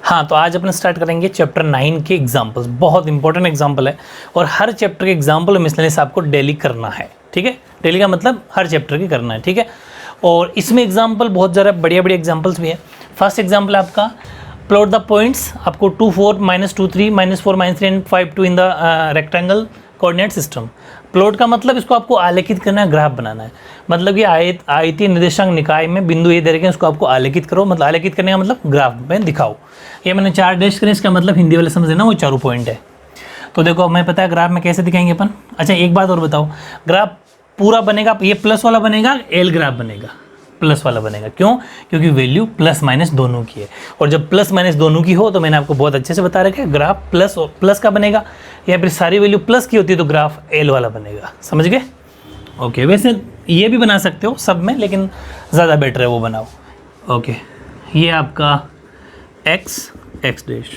हाँ, तो आज अपन स्टार्ट करेंगे चैप्टर 9 के एग्जाम्पल्स। बहुत इंपॉर्टेंट एग्जाम्पल है और हर चैप्टर के एग्जाम्पल मिसलेनियस आपको डेली करना है, ठीक है। डेली का मतलब हर चैप्टर की करना है, ठीक है। और इसमें एग्जाम्पल बहुत ज़्यादा बढ़िया बढ़िया एग्जाम्पल्स भी हैं। फर्स्ट एग्जाम्पल है आपका प्लॉट द पॉइंट्स, आपको 2 4 -2 3 -4 -3 and 5 2 in the rectangle coordinate system. Plot का मतलब इसको आपको आलेखित करना है, ग्राफ बनाना है। मतलब कि आयतीय निर्देशांक निकाय में बिंदु ये दे रखे हैं, उसको आपको आलेखित करो। मतलब आलेखित करने का मतलब ग्राफ में दिखाओ। ये मैंने 4 डैश करें, इसका मतलब हिंदी वाले समझ लेना वो चारों पॉइंट है। तो देखो हमें पता है ग्राफ में कैसे दिखाएंगे अपन। अच्छा एक बात और बताओ, ग्राफ पूरा बनेगा, ये प्लस वाला बनेगा, एल ग्राफ बनेगा, प्लस वाला बनेगा। क्यों? क्योंकि वैल्यू प्लस माइनस दोनों की है, और जब प्लस माइनस दोनों की हो तो मैंने आपको बहुत अच्छे से बता रखा है ग्राफ प्लस और प्लस का बनेगा, या फिर सारी वैल्यू प्लस की होती है तो ग्राफ एल वाला बनेगा। समझ गए? ओके, वैसे ये भी बना सकते हो सब में, लेकिन ज़्यादा बेटर है वो बनाओ। ओके, ये आपका एक्स एक्स डैश,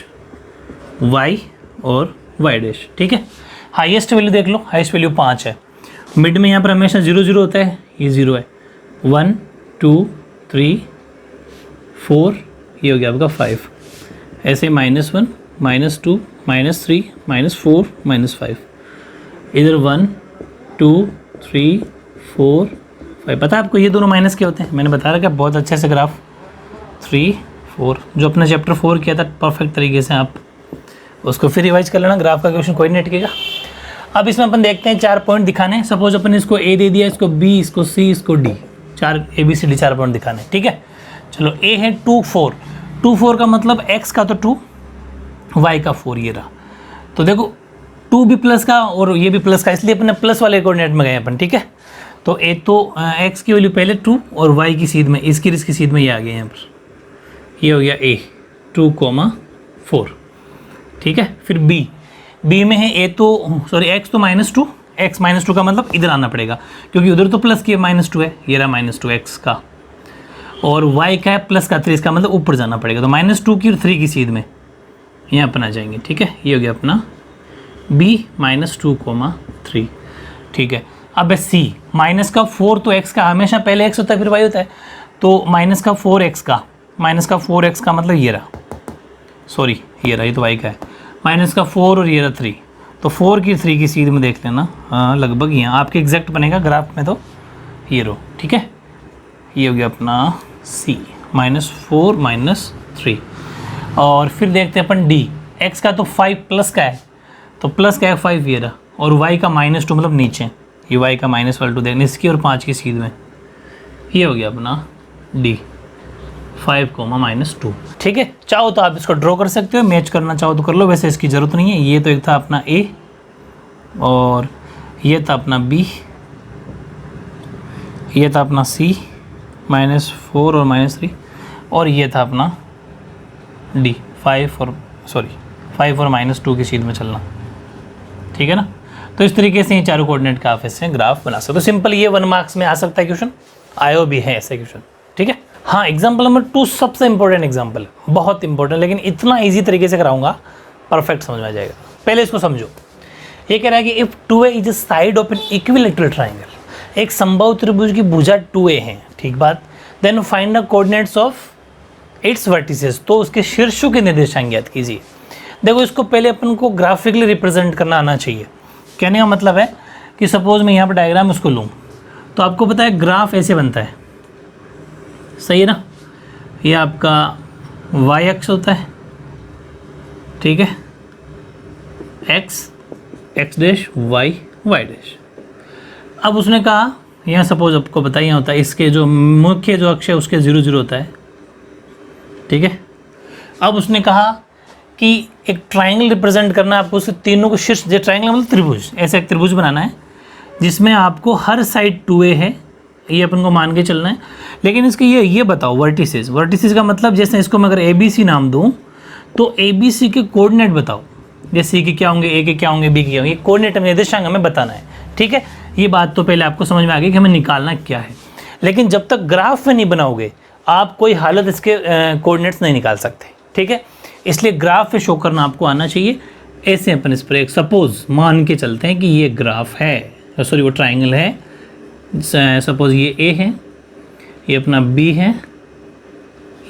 वाई और वाई डैश, ठीक है। हाईएस्ट वैल्यू देख लो, हाईएस्ट वैल्यू 5 है। मिड में यहाँ पर हमेशा 0 0 होता है, ये 0 है। 1 2 3 4, ये हो गया आपका 5। ऐसे -1 -2 -3 -4 -5, इधर 1 2 3 4 5। पता है आपको ये दोनों माइनस के होते हैं, मैंने बता रखा बहुत अच्छे से ग्राफ। 3 4 जो अपना चैप्टर 4 किया था परफेक्ट तरीके से, आप उसको फिर रिवाइज कर लेना। ग्राफ का क्वेश्चन कोई नहीं अटकेगा। अब इसमें अपन देखते हैं 4 पॉइंट दिखाने हैं। सपोज अपन इसको ए दे दिया, इसको बी, इसको सी, इसको डी, 4 ABCD 4 पॉइंट दिखाने, ठीक है। चलो ए है 2 4, 2 4 का मतलब x का तो 2, y का 4, ये रहा। तो देखो 2 भी प्लस का और ये भी प्लस का, इसलिए अपने प्लस वाले कोऑर्डिनेट में गए अपन, ठीक है। तो ए तो x की वैल्यू पहले 2 और y की सीध में, इसकी सीध में ये आ गया यहाँ पर, ये हो गया a 2, 4, ठीक है। फिर b में है ए तो सॉरी x तो -2, x -2 का मतलब इधर आना पड़ेगा, क्योंकि उधर तो प्लस की -2 है, ये रहा -2 x का, और y का है प्लस का 3, इसका मतलब ऊपर जाना पड़ेगा। तो -2 की और 3 की सीध में यहाँ अपन आ जाएंगे, ठीक है। ये हो गया अपना b -2, 3, ठीक है। अब c माइनस का 4, तो x का हमेशा पहले x होता है फिर y होता है, तो माइनस का 4x का, माइनस का 4x का मतलब ये रहा, सॉरी ये रहा, ये तो y का है, माइनस का 4 और ये रहा 3, तो 4 की 3 की सीध में देख लेना, हाँ लगभग यहाँ आपके एग्जैक्ट बनेगा ग्राफ में, तो ये रो, ठीक है। ये हो गया अपना c -4 -3। और फिर देखते हैं अपन d, x का तो 5 प्लस का है, तो प्लस का है 5 ये रहा, और y का -2 मतलब नीचे, ये y का -2 देखने, इसकी और 5 की सीध में, ये हो गया अपना d 5, -2, ठीक है। चाहो तो आप इसको ड्रॉ कर सकते हो, मैच करना चाहो तो कर लो, वैसे इसकी ज़रूरत नहीं है। ये तो एक था अपना a, और ये था अपना b, ये था अपना c -4 और -3, और ये था अपना d 5 और -2 की सीध में चलना, ठीक है ना। तो इस तरीके से ये चारों कोऑर्डिनेट का आप ऐसे ग्राफ बना सकते हो। तो सिंपल ये 1 मार्क्स में आ सकता है क्वेश्चन, आयो भी है ऐसे क्वेश्चन, ठीक है। हाँ, एग्जाम्पल नंबर 2 सबसे इंपॉर्टेंट एग्जाम्पल है, बहुत इंपॉर्टेंट, लेकिन इतना ईजी तरीके से कराऊंगा परफेक्ट समझ में आ जाएगा। पहले इसको समझो। ये कह रहा है कि if 2a is a side of an equilateral triangle, एक संभव त्रिभुज की भुजा 2a है, ठीक बात। Then find the coordinates of its vertices, तो उसके शीर्षों के निर्देशांक ज्ञात कीजिए। देखो इसको पहले अपन को ग्राफिकली रिप्रेजेंट करना आना चाहिए। कहने का मतलब है कि सपोज मैं यहाँ पर डायग्राम उसको लूँ, तो आपको पता है ग्राफ ऐसे बनता है, सही है ना। ये आपका y अक्ष होता है, ठीक है, x डैश y डैश। अब उसने कहा यहाँ सपोज आपको पता ही होता है, इसके जो मुख्य जो अक्ष है उसके 0 0 होता है, ठीक है। अब उसने कहा कि एक ट्राइंगल रिप्रेजेंट करना है आपको, उसके तीनों को शीर्ष, जो ट्राइंगल मतलब त्रिभुज, ऐसा एक त्रिभुज बनाना है जिसमें आपको हर साइड 2a है, ये अपन को मान के चलना है। लेकिन इसके ये बताओ वर्टिसेस का मतलब, जैसे इसको मैं अगर ABC नाम दूं, तो ABC के कोऑर्डिनेट बताओ, जैसे C के क्या होंगे, A के क्या होंगे, B के क्या होंगे, कोऑर्डिनेट निर्देशांक हमें बताना है, ठीक है। ये बात तो पहले आपको समझ में आ गई कि हमें निकालना क्या है। लेकिन जब तक ग्राफ में नहीं बनाओगे आप कोई हालत इसके कोऑर्डिनेट्स नहीं निकाल सकते, ठीक है। इसलिए ग्राफ में शो करना आपको आना चाहिए। ऐसे अपन इस पर एक सपोज मान के चलते हैं कि ये ग्राफ है, सॉरी वो ट्राइंगल है। सपोज ये A है, ये अपना B है,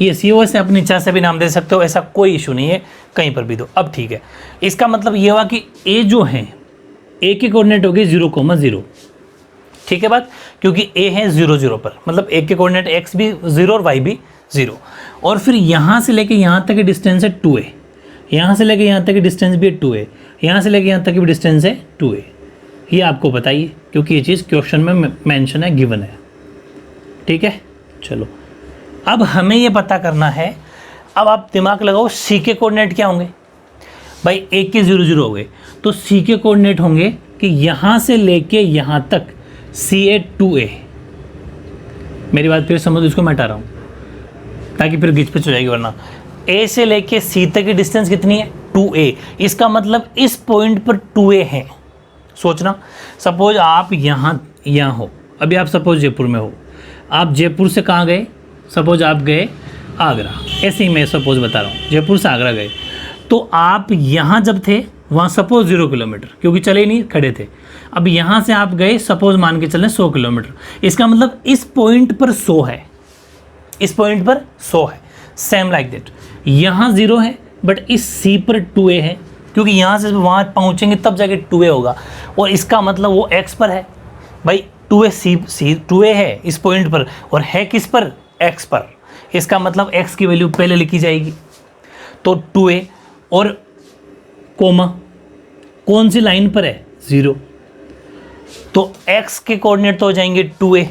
ये सी ओ से अपनी इच्छा से भी नाम दे सकते हो, ऐसा कोई इशू नहीं है, कहीं पर भी दो। अब ठीक है, इसका मतलब ये हुआ कि ए जो है, ए के कोऑर्डिनेट हो गए 0,0, ठीक है बात, क्योंकि ए है 0 0 पर, मतलब ए के कोऑर्डिनेट एक्स भी 0 और वाई भी 0। और फिर यहाँ से लेके यहाँ तक की डिस्टेंस है 2a, यहाँ से लेके यहाँ तक की डिस्टेंस भी है 2a, यहाँ से लेके यहाँ तक की भी डिस्टेंस है 2a। ये आपको बताइए, क्योंकि ये चीज़ क्वेश्चन में मेंशन है, गिवन है, ठीक है। चलो अब हमें ये पता करना है, अब आप दिमाग लगाओ सी के कोऑर्डिनेट क्या होंगे भाई, ए के 0 0 हो गए, तो सी के कोऑर्डिनेट होंगे कि यहाँ से लेके यहाँ तक सी ए 2a। मेरी बात फिर समझो, इसको मैं हटा रहा हूँ ताकि फिर गिचपिच हो जाएगी, वरना ए से लेके सी तक की डिस्टेंस कितनी है 2a। इसका मतलब इस पॉइंट पर 2a है। सोचना, सपोज आप यहाँ हो, अभी आप सपोज जयपुर में हो, आप जयपुर से कहाँ गए, सपोज आप गए आगरा, ऐसे ही मैं सपोज बता रहा हूँ, जयपुर से आगरा गए, तो आप यहाँ जब थे वहाँ सपोज 0 किलोमीटर, क्योंकि चले ही नहीं, खड़े थे। अब यहाँ से आप गए, सपोज मान के चलें 100 किलोमीटर, इसका मतलब इस पॉइंट पर 100 है, इस पॉइंट पर 100 है। सेम लाइक दैट, यहाँ 0 है बट इस सी पर 2a है, क्योंकि यहाँ से वहाँ पहुँचेंगे तब जाके 2a होगा, और इसका मतलब वो x पर है भाई, 2a सी 2a है इस पॉइंट पर, और है किस पर, x पर। इसका मतलब x की वैल्यू पहले लिखी जाएगी, तो 2a और कोमा कौन सी लाइन पर है 0, तो x के कोऑर्डिनेट तो हो जाएंगे 2a,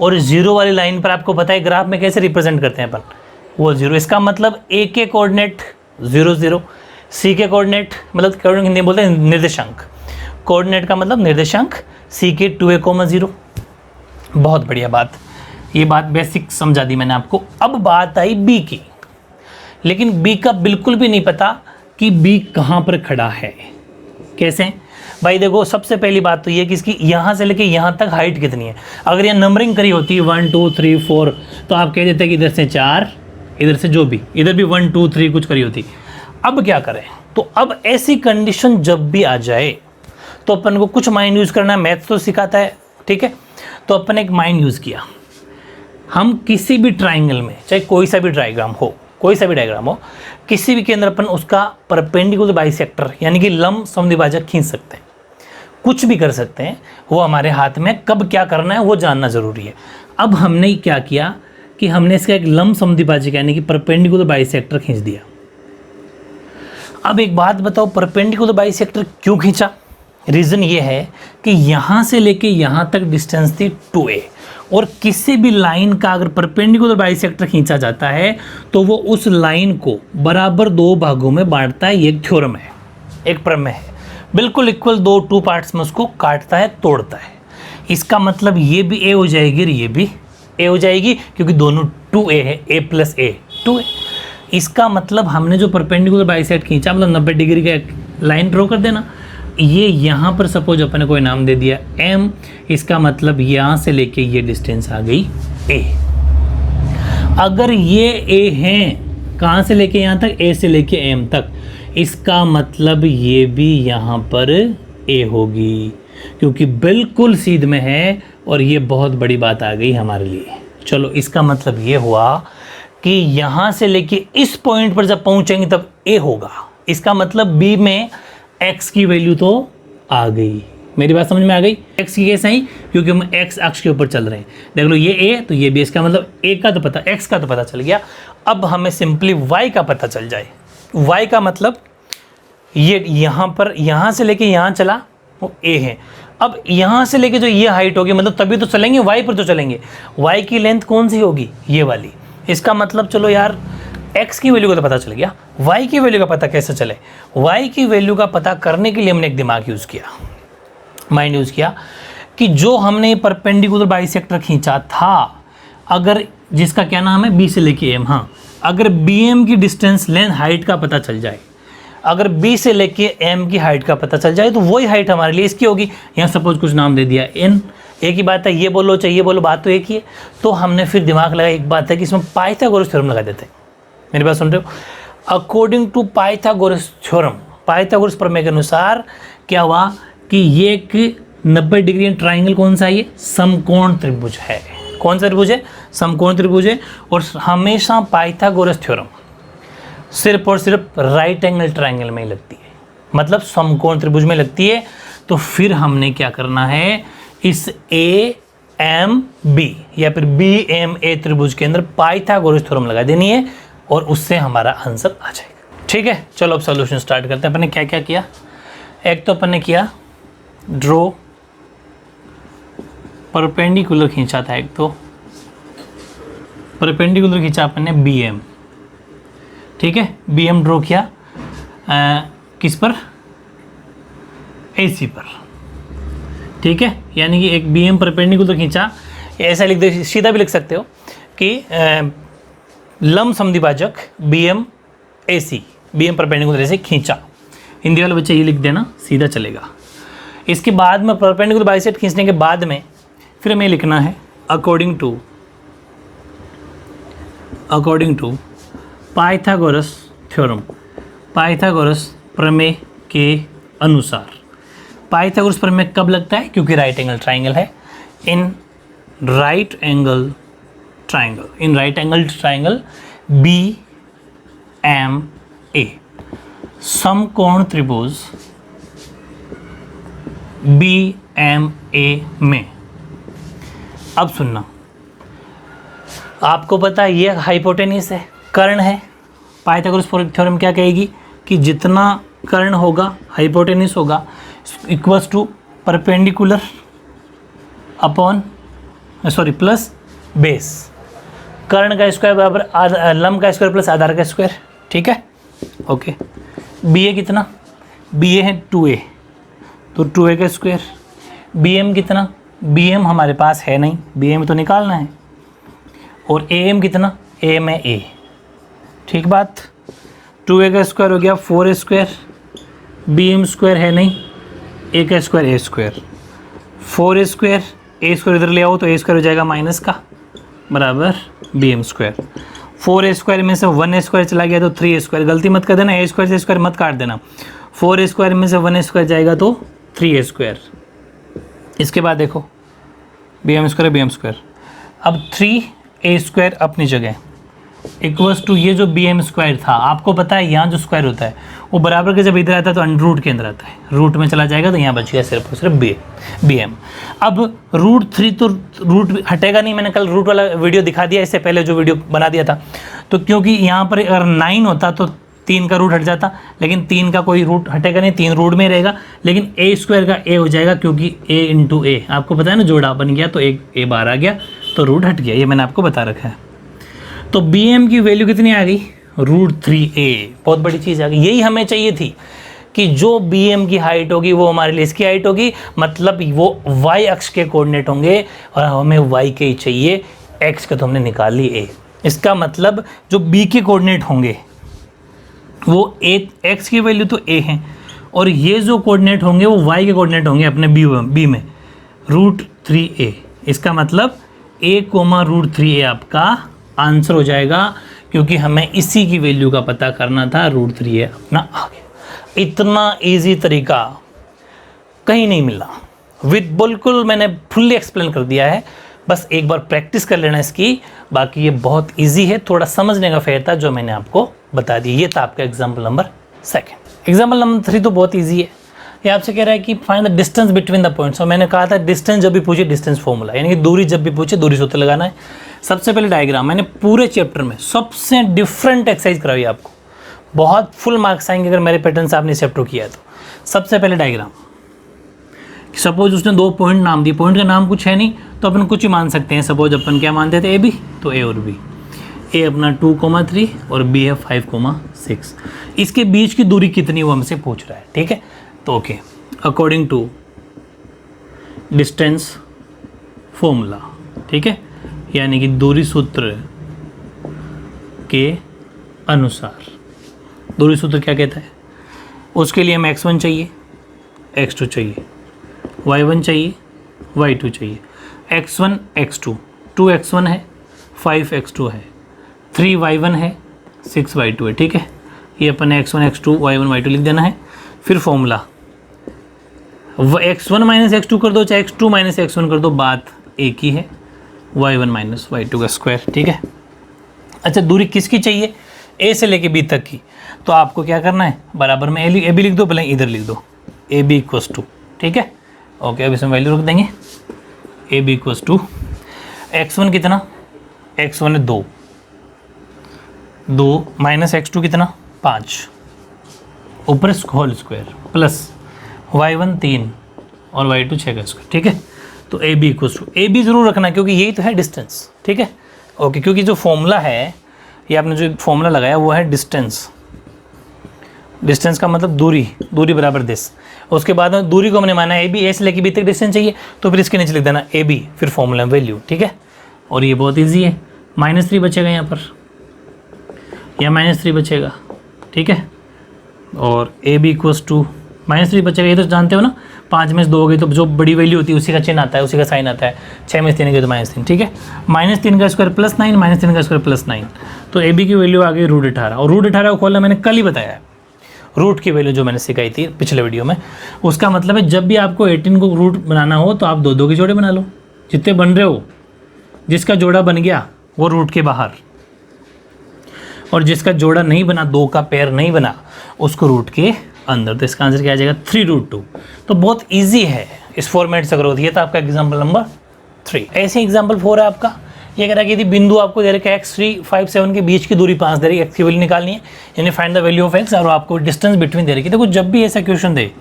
और 0 वाली लाइन पर आपको पता है ग्राफ में कैसे रिप्रेजेंट करते हैं अपन, वो 0। इसका मतलब a के कोऑर्डिनेट 0 0, c के कोऑर्डिनेट मतलब कोऑर्डिनेट हिंदी में बोलते हैं निर्देशांक, कोऑर्डिनेट का मतलब निर्देशांक, c के 2a, 0। बहुत बढ़िया बात, ये बात बेसिक समझा दी मैंने आपको। अब बात आई b की, लेकिन b का बिल्कुल भी नहीं पता कि b कहाँ पर खड़ा है। कैसे भाई, देखो सबसे पहली बात तो ये कि इसकी यहाँ से लेके यहाँ तक हाइट कितनी है। अगर ये नंबरिंग करी होती है 1 2 3 4, तो आप कह देते कि इधर से 4, इधर से जो भी, इधर भी 1 2 3 कुछ करी होती। अब क्या करें, तो अब ऐसी कंडीशन जब भी आ जाए तो अपन को कुछ माइंड यूज़ करना है, मैथ्स तो सिखाता है, ठीक है। तो अपन एक माइंड यूज़ किया, हम किसी भी ट्राइंगल में, चाहे कोई सा भी डायग्राम हो, कोई सा भी डायग्राम हो, किसी भी के अंदर अपन उसका परपेंडिकुलर बाइसेक्टर यानी कि लंब समद्विभाजक खींच सकते हैं, कुछ भी कर सकते हैं, वो हमारे हाथ में, कब क्या करना है वो जानना ज़रूरी है। अब हमने क्या किया कि हमने इसका एक लंब समद्विभाजक यानी कि परपेंडिकुलर बाइसेक्टर खींच दिया। अब एक बात बताओ, परपेंडिकुलर बाइसेक्टर क्यों खींचा? रीज़न ये है कि यहाँ से लेके यहाँ तक डिस्टेंस थी 2a, और किसी भी लाइन का अगर परपेंडिकुलर बाइसेक्टर खींचा जाता है तो वो उस लाइन को बराबर 2 भागों में बांटता है। ये एक थ्योरम है, एक प्रमेय है, बिल्कुल इक्वल 2 पार्ट्स में उसको काटता है, तोड़ता है। इसका मतलब ये भी a हो जाएगी और ये भी a हो जाएगी, क्योंकि दोनों 2a है, a + a 2a। इसका मतलब हमने जो परपेंडिकुलर बाइसेक्टर खींचा, मतलब 90 डिग्री का एक लाइन ड्रॉ कर देना। ये यहाँ पर सपोज अपन ने कोई नाम दे दिया m, इसका मतलब यहाँ से लेके ये डिस्टेंस आ गई a। अगर ये a हैं, कहाँ से लेके यहाँ तक, a से लेके m तक, इसका मतलब ये भी यहाँ पर a होगी, क्योंकि बिल्कुल सीध में है, और ये बहुत बड़ी बात आ गई हमारे लिए। चलो, इसका मतलब ये हुआ कि यहाँ से लेके इस पॉइंट पर जब पहुँचेंगे तब a होगा। इसका मतलब b में x की वैल्यू तो आ गई। मेरी बात समझ में आ गई? x की कैसे आई? क्योंकि हम x अक्ष के ऊपर चल रहे हैं। देख लो, ये a तो ये भी, इसका मतलब a का तो पता, x का तो पता चल गया। अब हमें सिंपली y का पता चल जाए। y का मतलब ये यहाँ पर, यहाँ से लेके यहाँ चला वो a है। अब यहाँ से लेके जो ये हाइट होगी, मतलब तभी तो चलेंगे, y पर तो चलेंगे। y की लेंथ कौन सी होगी? ये वाली। इसका मतलब चलो यार, x की वैल्यू का तो पता चल गया, y की वैल्यू का पता कैसे चले? y की वैल्यू का पता करने के लिए हमने एक दिमाग यूज़ किया, माइंड यूज़ किया, कि जो हमने परपेंडिकुलर बाइसेक्टर खींचा था, अगर जिसका क्या नाम है b से लेके m, हाँ, अगर bm की डिस्टेंस लेंथ हाइट का पता चल जाए, अगर b से लेके m की हाइट का पता चल जाए, तो वही हाइट हमारे लिए इसकी होगी। यहाँ सपोज कुछ नाम दे दिया n, एक ही बात है, ये बोलो चाहे ये बोलो, बात तो एक ही है। तो हमने फिर दिमाग लगाया, एक बात है कि इसमें पाइथागोरस थ्योरम लगा देते हैं। मेरी बात सुन रहे हो? According to Pythagoras theorem, Pythagoras प्रमेय के अनुसार क्या हुआ कि ये एक 90 डिग्री ट्राइंगल कौन सा है? ये समकोण त्रिभुज है। कौन सा त्रिभुज है? समकोण त्रिभुज है। और हमेशा पाइथागोरस थ्योरम सिर्फ और सिर्फ राइट एंगल ट्रायंगल में ही लगती है, मतलब समकोण त्रिभुज में लगती है। तो फिर हमने क्या करना है, इस ए एम बी या फिर बी एम ए त्रिभुज के अंदर पाइथागोरस थ्योरम लगा देनी है और उससे हमारा आंसर आ जाएगा। ठीक है, चलो अब सॉल्यूशन स्टार्ट करते हैं। अपन ने क्या क्या किया? एक तो अपन ने किया ड्रॉ परपेंडिकुलर खींचा था, एक तो परपेंडिकुलर खींचा अपन ने बी एम। ठीक है, बी एम ड्रॉ किया किस पर? ए सी पर। ठीक है, यानी कि एक बी एम परपेंडिकुलर खींचा, ऐसा लिख दे, सीधा भी लिख सकते हो कि लंब समद्विभाजक B M A C, B M perpendicular ऐसे खींचा। हिंदी वाले बच्चे ये लिख देना, सीधा चलेगा। इसके बाद में परपेंडिकुलर बाइसेक्ट खींचने के बाद में फिर हमें लिखना है according to Pythagoras theorem, Pythagoras प्रमेय के अनुसार। पाइथागोरस प्रमेय कब लगता है? क्योंकि राइट एंगल ट्राइंगल है। In right angle triangle B M A, समकोण त्रिभुज बी एम ए में। अब सुनना, आपको पता है ये हाइपोटेन्यूस है, कर्ण है। पाइथागोरस थ्योरम क्या कहेगी कि जितना कर्ण होगा, हाइपोटेन्यूस होगा, equals to perpendicular upon plus base. कर्ण का स्क्वायर बराबर लंब का स्क्वायर प्लस आधार का स्क्वायर। ठीक है, ओके। बी ए कितना? बी ए है 2a, तो 2a का स्क्वायर। बी एम कितना? बी एम हमारे पास है नहीं, बी एम तो निकालना है। और ए एम कितना? ए एम है a। ठीक बात, 2a का स्क्वायर हो गया 4a square, B M square है नहीं, a का square a square, 4a square, a square इधर ले आओ तो a स्क्वायर हो जाएगा माइनस का, बराबर B M square. 4a square में से 1a स्क्वायर चला गया तो 3a स्क्वायर, गलती मत कर देना, a स्क्वायर से स्क्वायर मत काट देना। 4a स्क्वायर में से 1a स्क्वायर जाएगा तो 3a स्क्वायर। इसके बाद देखो बी एम स्क्वायर। अब 3a स्क्वायर अपनी जगह इक्वल्स टू ये जो बी एम स्क्वायर था, आपको पता है यहाँ जो स्क्वायर होता है वो बराबर के जब इधर आता है तो अंडर रूट के अंदर आता है, रूट में चला जाएगा तो यहाँ बच गया सिर्फ और सिर्फ बी एम। अब √3 तो रूट हटेगा नहीं, मैंने कल रूट वाला वीडियो दिखा दिया, इससे पहले जो वीडियो बना दिया था। तो क्योंकि यहाँ पर अगर 9 होता तो 3 का रूट हट जाता, लेकिन 3 का कोई रूट हटेगा नहीं, 3 रूट में रहेगा। लेकिन a स्क्वायर का a हो जाएगा क्योंकि a इंटू ए, आपको पता है ना, जोड़ा बन गया तो एक a बाहर आ गया तो रूट हट गया, ये मैंने आपको बता रखा है। तो बी एम की वैल्यू कितनी आ गई? √3a, बहुत बड़ी चीज़ आ गई। यही हमें चाहिए थी कि जो बी एम की हाइट होगी वो हमारे लिए इसकी हाइट होगी, मतलब वो y अक्ष के कोऑर्डिनेट होंगे और हमें y के ही चाहिए, x का तो हमने निकाल ली a। इसका मतलब जो b के कोऑर्डिनेट होंगे वो x की वैल्यू तो a है और ये जो कोऑर्डिनेट होंगे वो y के कोऑर्डिनेट होंगे अपने b में, √3a। इसका मतलब a, √3a आपका आंसर हो जाएगा, क्योंकि हमें इसी की वैल्यू का पता करना था। √3a अपना आ गया। इतना इजी तरीका कहीं नहीं मिला, बिल्कुल मैंने फुल्ली एक्सप्लेन कर दिया है, बस एक बार प्रैक्टिस कर लेना इसकी। बाकी ये बहुत इजी है, थोड़ा समझने का फेर था जो मैंने आपको बता दिया। ये था आपका एग्जाम्पल नंबर 2। एग्जाम्पल नंबर 3 तो बहुत ईजी है। ये आपसे कह रहा है कि find the distance between the points. और मैंने कहा था डिस्टेंस जब भी पूछे डिस्टेंस फॉर्मूला, यानी कि दूरी जब भी पूछे दूरी सूत्र लगाना है। सबसे पहले डायग्राम, मैंने पूरे चैप्टर में सबसे डिफरेंट एक्सरसाइज कराई आपको, बहुत फुल मार्क्स आएंगे अगर मेरे पैटर्न से आपने चैप्टर किया तो। सबसे पहले डायग्राम, सपोज उसने 2 पॉइंट नाम दिए, पॉइंट का नाम कुछ है नहीं तो अपन कुछ ही मान सकते हैं। सपोज अपन क्या मानते थे, ए बी, तो ए और बी, ए अपना 2,3 और बी है 5,6। इसके बीच की दूरी कितनी वो हमसे पूछ रहा है। ठीक है, तो okay, according to distance formula, ठीक है, यानी कि दूरी सूत्र के अनुसार। दूरी सूत्र क्या कहता है? उसके लिए हमें x1 चाहिए, x2 चाहिए, y1 चाहिए, y2 चाहिए। x1 x2, 2x1 है, 5x2 है, 3y1 है, 6y2 है। ठीक है, ये अपन x1 x2 y1 y2 लिख देना है। फिर फॉर्मूला x1 - x2 कर दो चाहे x2 - x1 कर दो, बात एक ही है। y1 माइनस y2 का स्क्वायर, ठीक है। अच्छा दूरी किसकी चाहिए, ए से लेके बी तक की, तो आपको क्या करना है, बराबर में ए बी लिख दो, पहले इधर लिख दो ए बी इक्वस टू, ठीक है। ओके अब इसमें वैल्यू रख देंगे, ए बी इक्वस टू x1 कितना, x1 है 2 माइनस x2 कितना 5 ऊपर होल स्क्वायर प्लस y1 3 और y2 6 का स्क्वायर, ठीक है। तो A B equals to, A B ज़रूर रखना क्योंकि यही तो है डिस्टेंस, ठीक है। ओके क्योंकि जो फॉर्मूला है, ये आपने जो फॉर्मूला लगाया वो है डिस्टेंस, डिस्टेंस का मतलब दूरी, दूरी बराबर दिस। उसके बाद में दूरी को हमने माना ए बी, ए से लेके बी तक डिस्टेंस चाहिए, तो फिर इसके नीचे लिख देना ए बी, फिर फॉर्मूला वैल्यू, ठीक है। और ये बहुत इजी है, -3 बचेगा यहाँ पर, या -3 बचेगा, ठीक है। और ए बी इक्वस टू -3 बचेगा, ये तो जानते हो ना, 5 में से 2 हो गई तो जो बड़ी वैल्यू होती है उसी का चिन्ह आता है, उसी का साइन आता है। 6 में से 3 गई तो -3, ठीक है। -3 का स्क्वायर प्लस 9, -3 का स्क्वायर प्लस 9, तो ए बी की वैल्यू आ गई √18। और √18 को खोलना मैंने कल ही बताया है, रूट की वैल्यू जो मैंने सिखाई थी पिछले वीडियो में। उसका मतलब है जब भी आपको 18 को रूट बनाना हो तो आप 2 के जोड़े बना लो, जितने बन रहे हो, जिसका जोड़ा बन गया वो रूट के बाहर, और जिसका जोड़ा नहीं बना, 2 का पेयर नहीं बना, उसको रूट के अंदर। तो इसका आंसर क्या आ जाएगा 3√2। तो बहुत ईजी है इस फॉर्मेट से करो। ये था आपका एग्जाम्पल नंबर 3। ऐसे एग्जाम्पल 4 है आपका, ये कह रहा है कि यदि बिंदु आपको दे रखा है x3 5 7 के बीच की दूरी 5 दे रही है, x की वैल्यू निकालनी है, यानी find the value of x, और आपको डिस्टेंस बिटवीन दे रखी है। देखो जब भी ऐसा क्वेश्चन दे,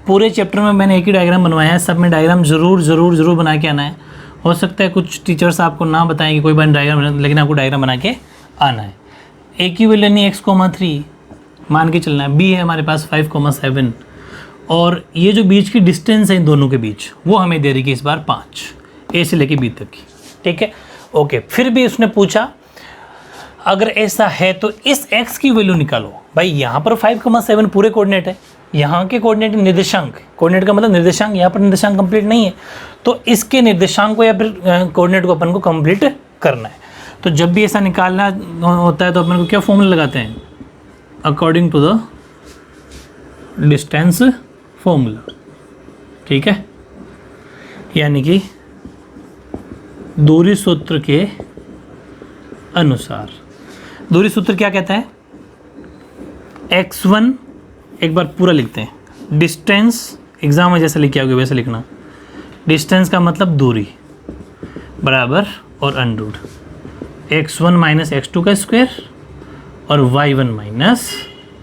पूरे चैप्टर में मैंने एक ही डायग्राम बनवाया है, सब में डायग्राम जरूर बना के आना है। हो सकता है कुछ टीचर्स आपको ना बताएं कि कोई बार डायग्राम, लेकिन आपको डायग्राम बना के आना है। ए की वैल्यू नहीं x,3 मान के चलना है, बी है हमारे पास 5,7, और ये जो बीच की डिस्टेंस है इन दोनों के बीच वो हमें दे रही है इस बार 5, ए से लेके बी तक की, ठीक है। ओके फिर भी उसने पूछा अगर ऐसा है तो इस x की वैल्यू निकालो। भाई यहाँ पर 5,7 पूरे कोऑर्डिनेट है, यहाँ के कोऑर्डिनेट निर्देशांक, कोऑर्डिनेट का मतलब निर्देशांक, यहाँ पर निर्देशांक कंप्लीट नहीं है, तो इसके निर्देशांक को या फिर कोऑर्डिनेट को अपन को कंप्लीट करना है। तो जब भी ऐसा निकालना होता है तो अपन को क्या फॉर्मूला लगाते हैं, according to the distance formula, ठीक है। यानी कि दूरी सूत्र के अनुसार, दूरी सूत्र क्या कहता है, x1, एक बार पूरा लिखते हैं, डिस्टेंस, एग्जाम में जैसे लिखे आओगे वैसे लिखना, डिस्टेंस का मतलब दूरी बराबर और अंडरूट x1 माइनस x2 का स्क्वायर और y1 माइनस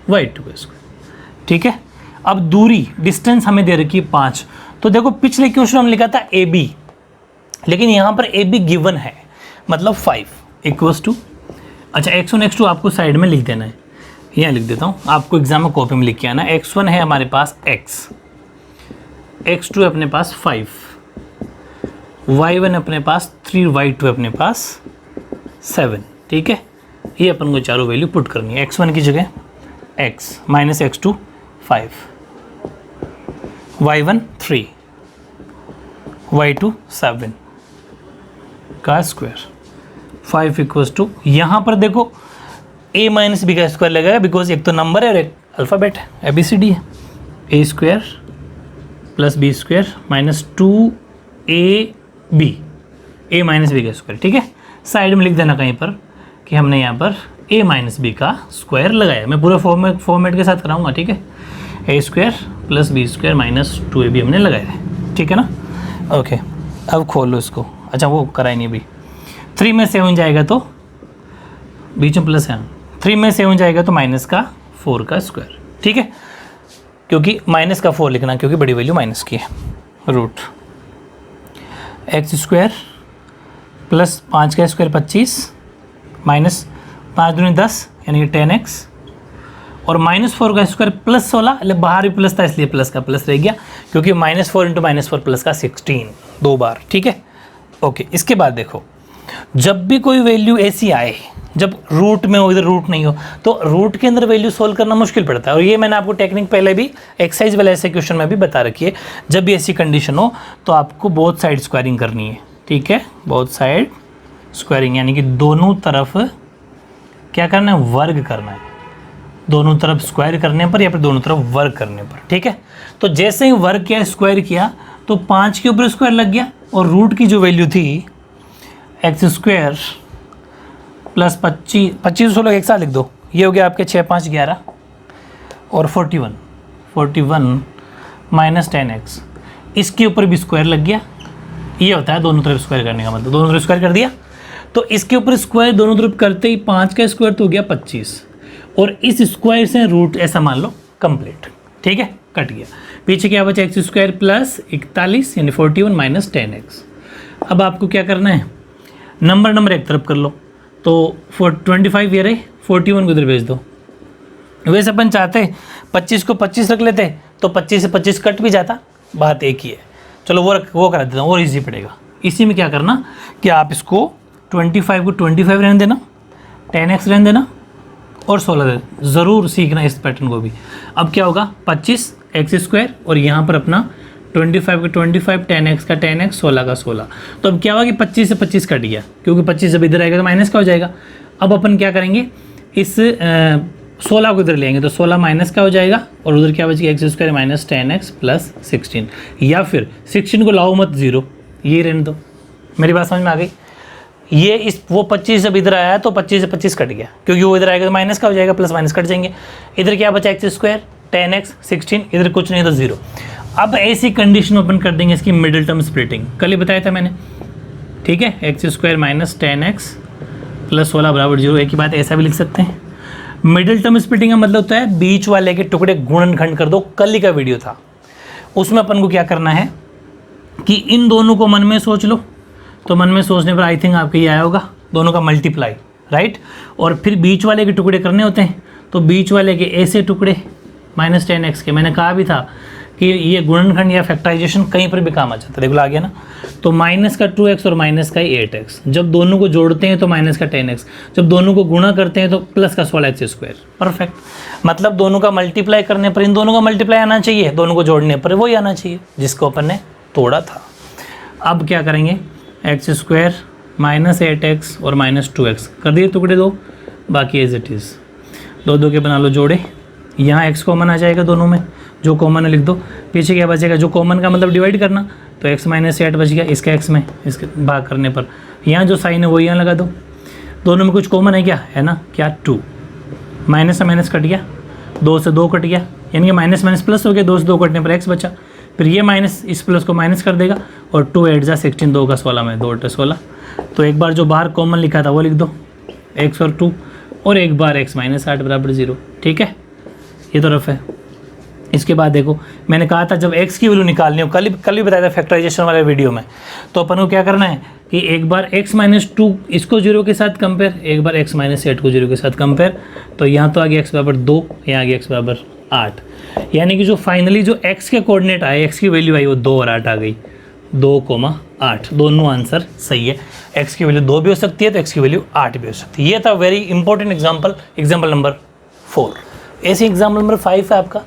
y2 का स्क्वायर, ठीक है। अब दूरी, डिस्टेंस हमें दे रखी है 5, तो देखो पिछले क्वेश्चन हम लिखा था AB, लेकिन यहाँ पर AB गिवन है, मतलब 5 इक्वल्स टू, अच्छा x1 x2 आपको साइड में लिख देना है, यहाँ लिख देता हूँ, आपको एग्जाम में कॉपी में लिख के आना। x1 है हमारे पास x, x2 है अपने पास 5, y1 अपने पास 3, y2 अपने पास 7, ठीक है। ये अपन को चारों वैल्यू पुट करनी है, x1 की जगह x minus x2 5, y1 3, y2 7 का स्क्वायर, 5 इक्वल्स टू, यहाँ पर देखो a माइनस बी का स्क्वायर लगेगा, बिकॉज एक तो नंबर है और एक अल्फ़ाबेट है, ABCD है। a square plus B square minus 2ab, a minus B का स्क्वायर, ठीक है। साइड में लिख देना कहीं पर कि हमने यहाँ पर a माइनस बी का स्क्वायर लगाया, मैं पूरा फॉर्मेट के साथ कराऊंगा, ठीक है। a square plus B square minus 2ab हमने लगाया है, ठीक है ना। ओके अब खोल लो इसको, अच्छा वो कराई नहीं अभी, 3 में 7 जाएगा तो बीच में प्लस है, 3 में 7 जाएगा तो माइनस का 4 का स्क्वायर, ठीक है। क्योंकि माइनस का 4 लिखना, क्योंकि बड़ी वैल्यू माइनस की है, रूट एक्स स्क्वायर प्लस 5 का स्क्वायर 25 माइनस 5 दूनी 10 यानी कि 10x, और -4 का स्क्वायर प्लस 16, बाहर भी प्लस था इसलिए प्लस का प्लस रह गया, क्योंकि -4 इंटू -4 प्लस का 16 2 बार, ठीक है। ओके इसके बाद देखो, जब भी कोई वैल्यू ऐसी आए, जब रूट में हो, इधर रूट नहीं हो, तो रूट के अंदर वैल्यू सोल्व करना मुश्किल पड़ता है, और ये मैंने आपको टेक्निक पहले भी एक्सरसाइज वाले ऐसे क्वेश्चन में भी बता रखी है। जब भी ऐसी कंडीशन हो तो आपको बोथ साइड स्क्वायरिंग करनी है, ठीक है, बोथ साइड स्क्वायरिंग, यानी कि दोनों तरफ क्या करना है, वर्ग करना है, दोनों तरफ स्क्वायर करने पर या फिर दोनों तरफ वर्ग करने पर, ठीक है। तो जैसे ही वर्ग किया, स्क्वायर किया, तो 5 के ऊपर स्क्वायर लग गया, और रूट की जो वैल्यू थी एक्स स्क्वायर प्लस 25 16 एक साथ लिख दो, ये हो गया आपके 6 5 11 और 41 माइनस 10x, इसके ऊपर भी स्क्वायर लग गया। ये होता है दोनों तरफ स्क्वायर करने का मतलब, दोनों तरफ स्क्वायर कर दिया तो इसके ऊपर स्क्वायर दोनों तरफ करते ही 5 का स्क्वायर तो हो गया 25 और इस स्क्वायर से रूट ऐसा मान लो कंप्लीट, ठीक है, कट गया। पीछे क्या बचा, एक्स स्क्वायर प्लस 41 यानी 41 माइनस 10x। अब आपको क्या करना है, नंबर एक तरफ कर लो, तो 25 ये रहे, 41 को इधर भेज दो। वैसे अपन चाहते 25 को 25 रख लेते तो 25 से 25 कट भी जाता, बात एक ही है। चलो वो करा देता हूँ, और ईजी पड़ेगा। इसी में क्या करना कि आप इसको 25 को 25 रहने देना, 10x रहने देना और 16 दे, ज़रूर सीखना इस पैटर्न को भी। अब क्या होगा 25 एक्स स्क्वायर और यहाँ पर अपना 25 का 25, 10x का 10x, 16 का 16। तो अब क्या होगा कि 25 से 25 कट गया, क्योंकि 25 जब इधर आएगा तो माइनस का हो जाएगा। अब अपन क्या करेंगे, इस 16 को इधर लेंगे तो 16 माइनस का हो जाएगा और उधर क्या बचेगा x square minus 10x plus 16, या फिर 16 को लाओ मत 0, ये रहने दो। मेरी बात समझ में आ गई। ये इस वो 25 जब इधर आया तो 25 से 25 कट गया, क्योंकि वो इधर आएगा तो माइनस का हो जाएगा, प्लस माइनस कट जाएंगे। इधर क्या बचा एक्स स्क्वायर 10x 16, इधर कुछ नहीं तो 0। अब ऐसी कंडीशन ओपन कर देंगे इसकी मिडिल टर्म स्प्लिटिंग, कल ही बताया था मैंने, ठीक है। X square minus 10x plus 16 बराबर 0। एक ही बात ऐसा भी लिख सकते हैं। मिडिल टर्म स्प्लिटिंग का मतलब होता है बीच वाले के टुकड़े गुणनखंड कर दो, कल ही का वीडियो था। उसमें अपन को क्या करना है कि इन दोनों को मन में सोच लो, तो मन में सोचने पर आई थिंक आपके ये आया होगा, दोनों का मल्टीप्लाई, राइट। और फिर बीच वाले के टुकड़े करने होते हैं, तो बीच वाले के ऐसे टुकड़े माइनस 10x के, मैंने कहा भी था कि ये गुणनखंड या फैक्टराइजेशन कहीं पर भी काम आ जाता है, देखो आ गया ना। तो माइनस का 2x और माइनस का 8x, जब दोनों को जोड़ते हैं तो माइनस का 10x, जब दोनों को गुणा करते हैं तो प्लस का 16x स्क्वायर। परफेक्ट, मतलब दोनों का मल्टीप्लाई करने पर इन दोनों का मल्टीप्लाई आना चाहिए, दोनों को जोड़ने पर वही आना चाहिए जिसको अपन ने तोड़ा था। अब क्या करेंगे, एक्स स्क्वायर माइनस 8x और माइनस 2x कर दिए टुकड़े दो, बाकी एज इट इज़ दो के बना लो जोड़े। यहाँ x कॉमन आ जाएगा दोनों में, जो कॉमन है लिख दो। पीछे क्या बचेगा, जो कॉमन का मतलब डिवाइड करना, तो x माइनस 8 बच गया, इसका x में इसके भाग करने पर यहाँ जो साइन है वो यहाँ लगा दो। दोनों में कुछ कॉमन है क्या, है ना, क्या 2, माइनस से माइनस कट गया, 2 से 2 कट गया, यानी कि माइनस माइनस प्लस हो गया, 2 से 2 कटने पर x बचा। फिर ये माइनस इस प्लस को माइनस कर देगा और 2 8 जा 16, 2 का 16 में 2 8 16। तो एक बार जो बाहर कॉमन लिखा था वो लिख दो, x और 2, और एक बार x माइनस 8 बराबर 0, ठीक है। ये तो रफ है। इसके बाद देखो, मैंने कहा था जब x की वैल्यू निकालनी हो, कल ही बताया था फैक्टराइजेशन वाले वीडियो में, तो अपन को क्या करना है कि एक बार x माइनस 2 इसको 0 के साथ कंपेयर, एक बार x माइनस 8 को 0 के साथ कंपेयर। तो यहाँ तो आ गया x बराबर 2, यहाँ आ गया x बराबर 8, यानी कि जो फाइनली जो x के कोऑर्डिनेट आए, x की वैल्यू आई वो 2 और 8 आ गई, 2,8। दोनों आंसर सही है। x की वैल्यू 2 भी हो सकती है तो x की वैल्यू 8 भी हो सकती है। ये था very important example, example number 4। ऐसे एग्जाम्पल नंबर 5 है आपका,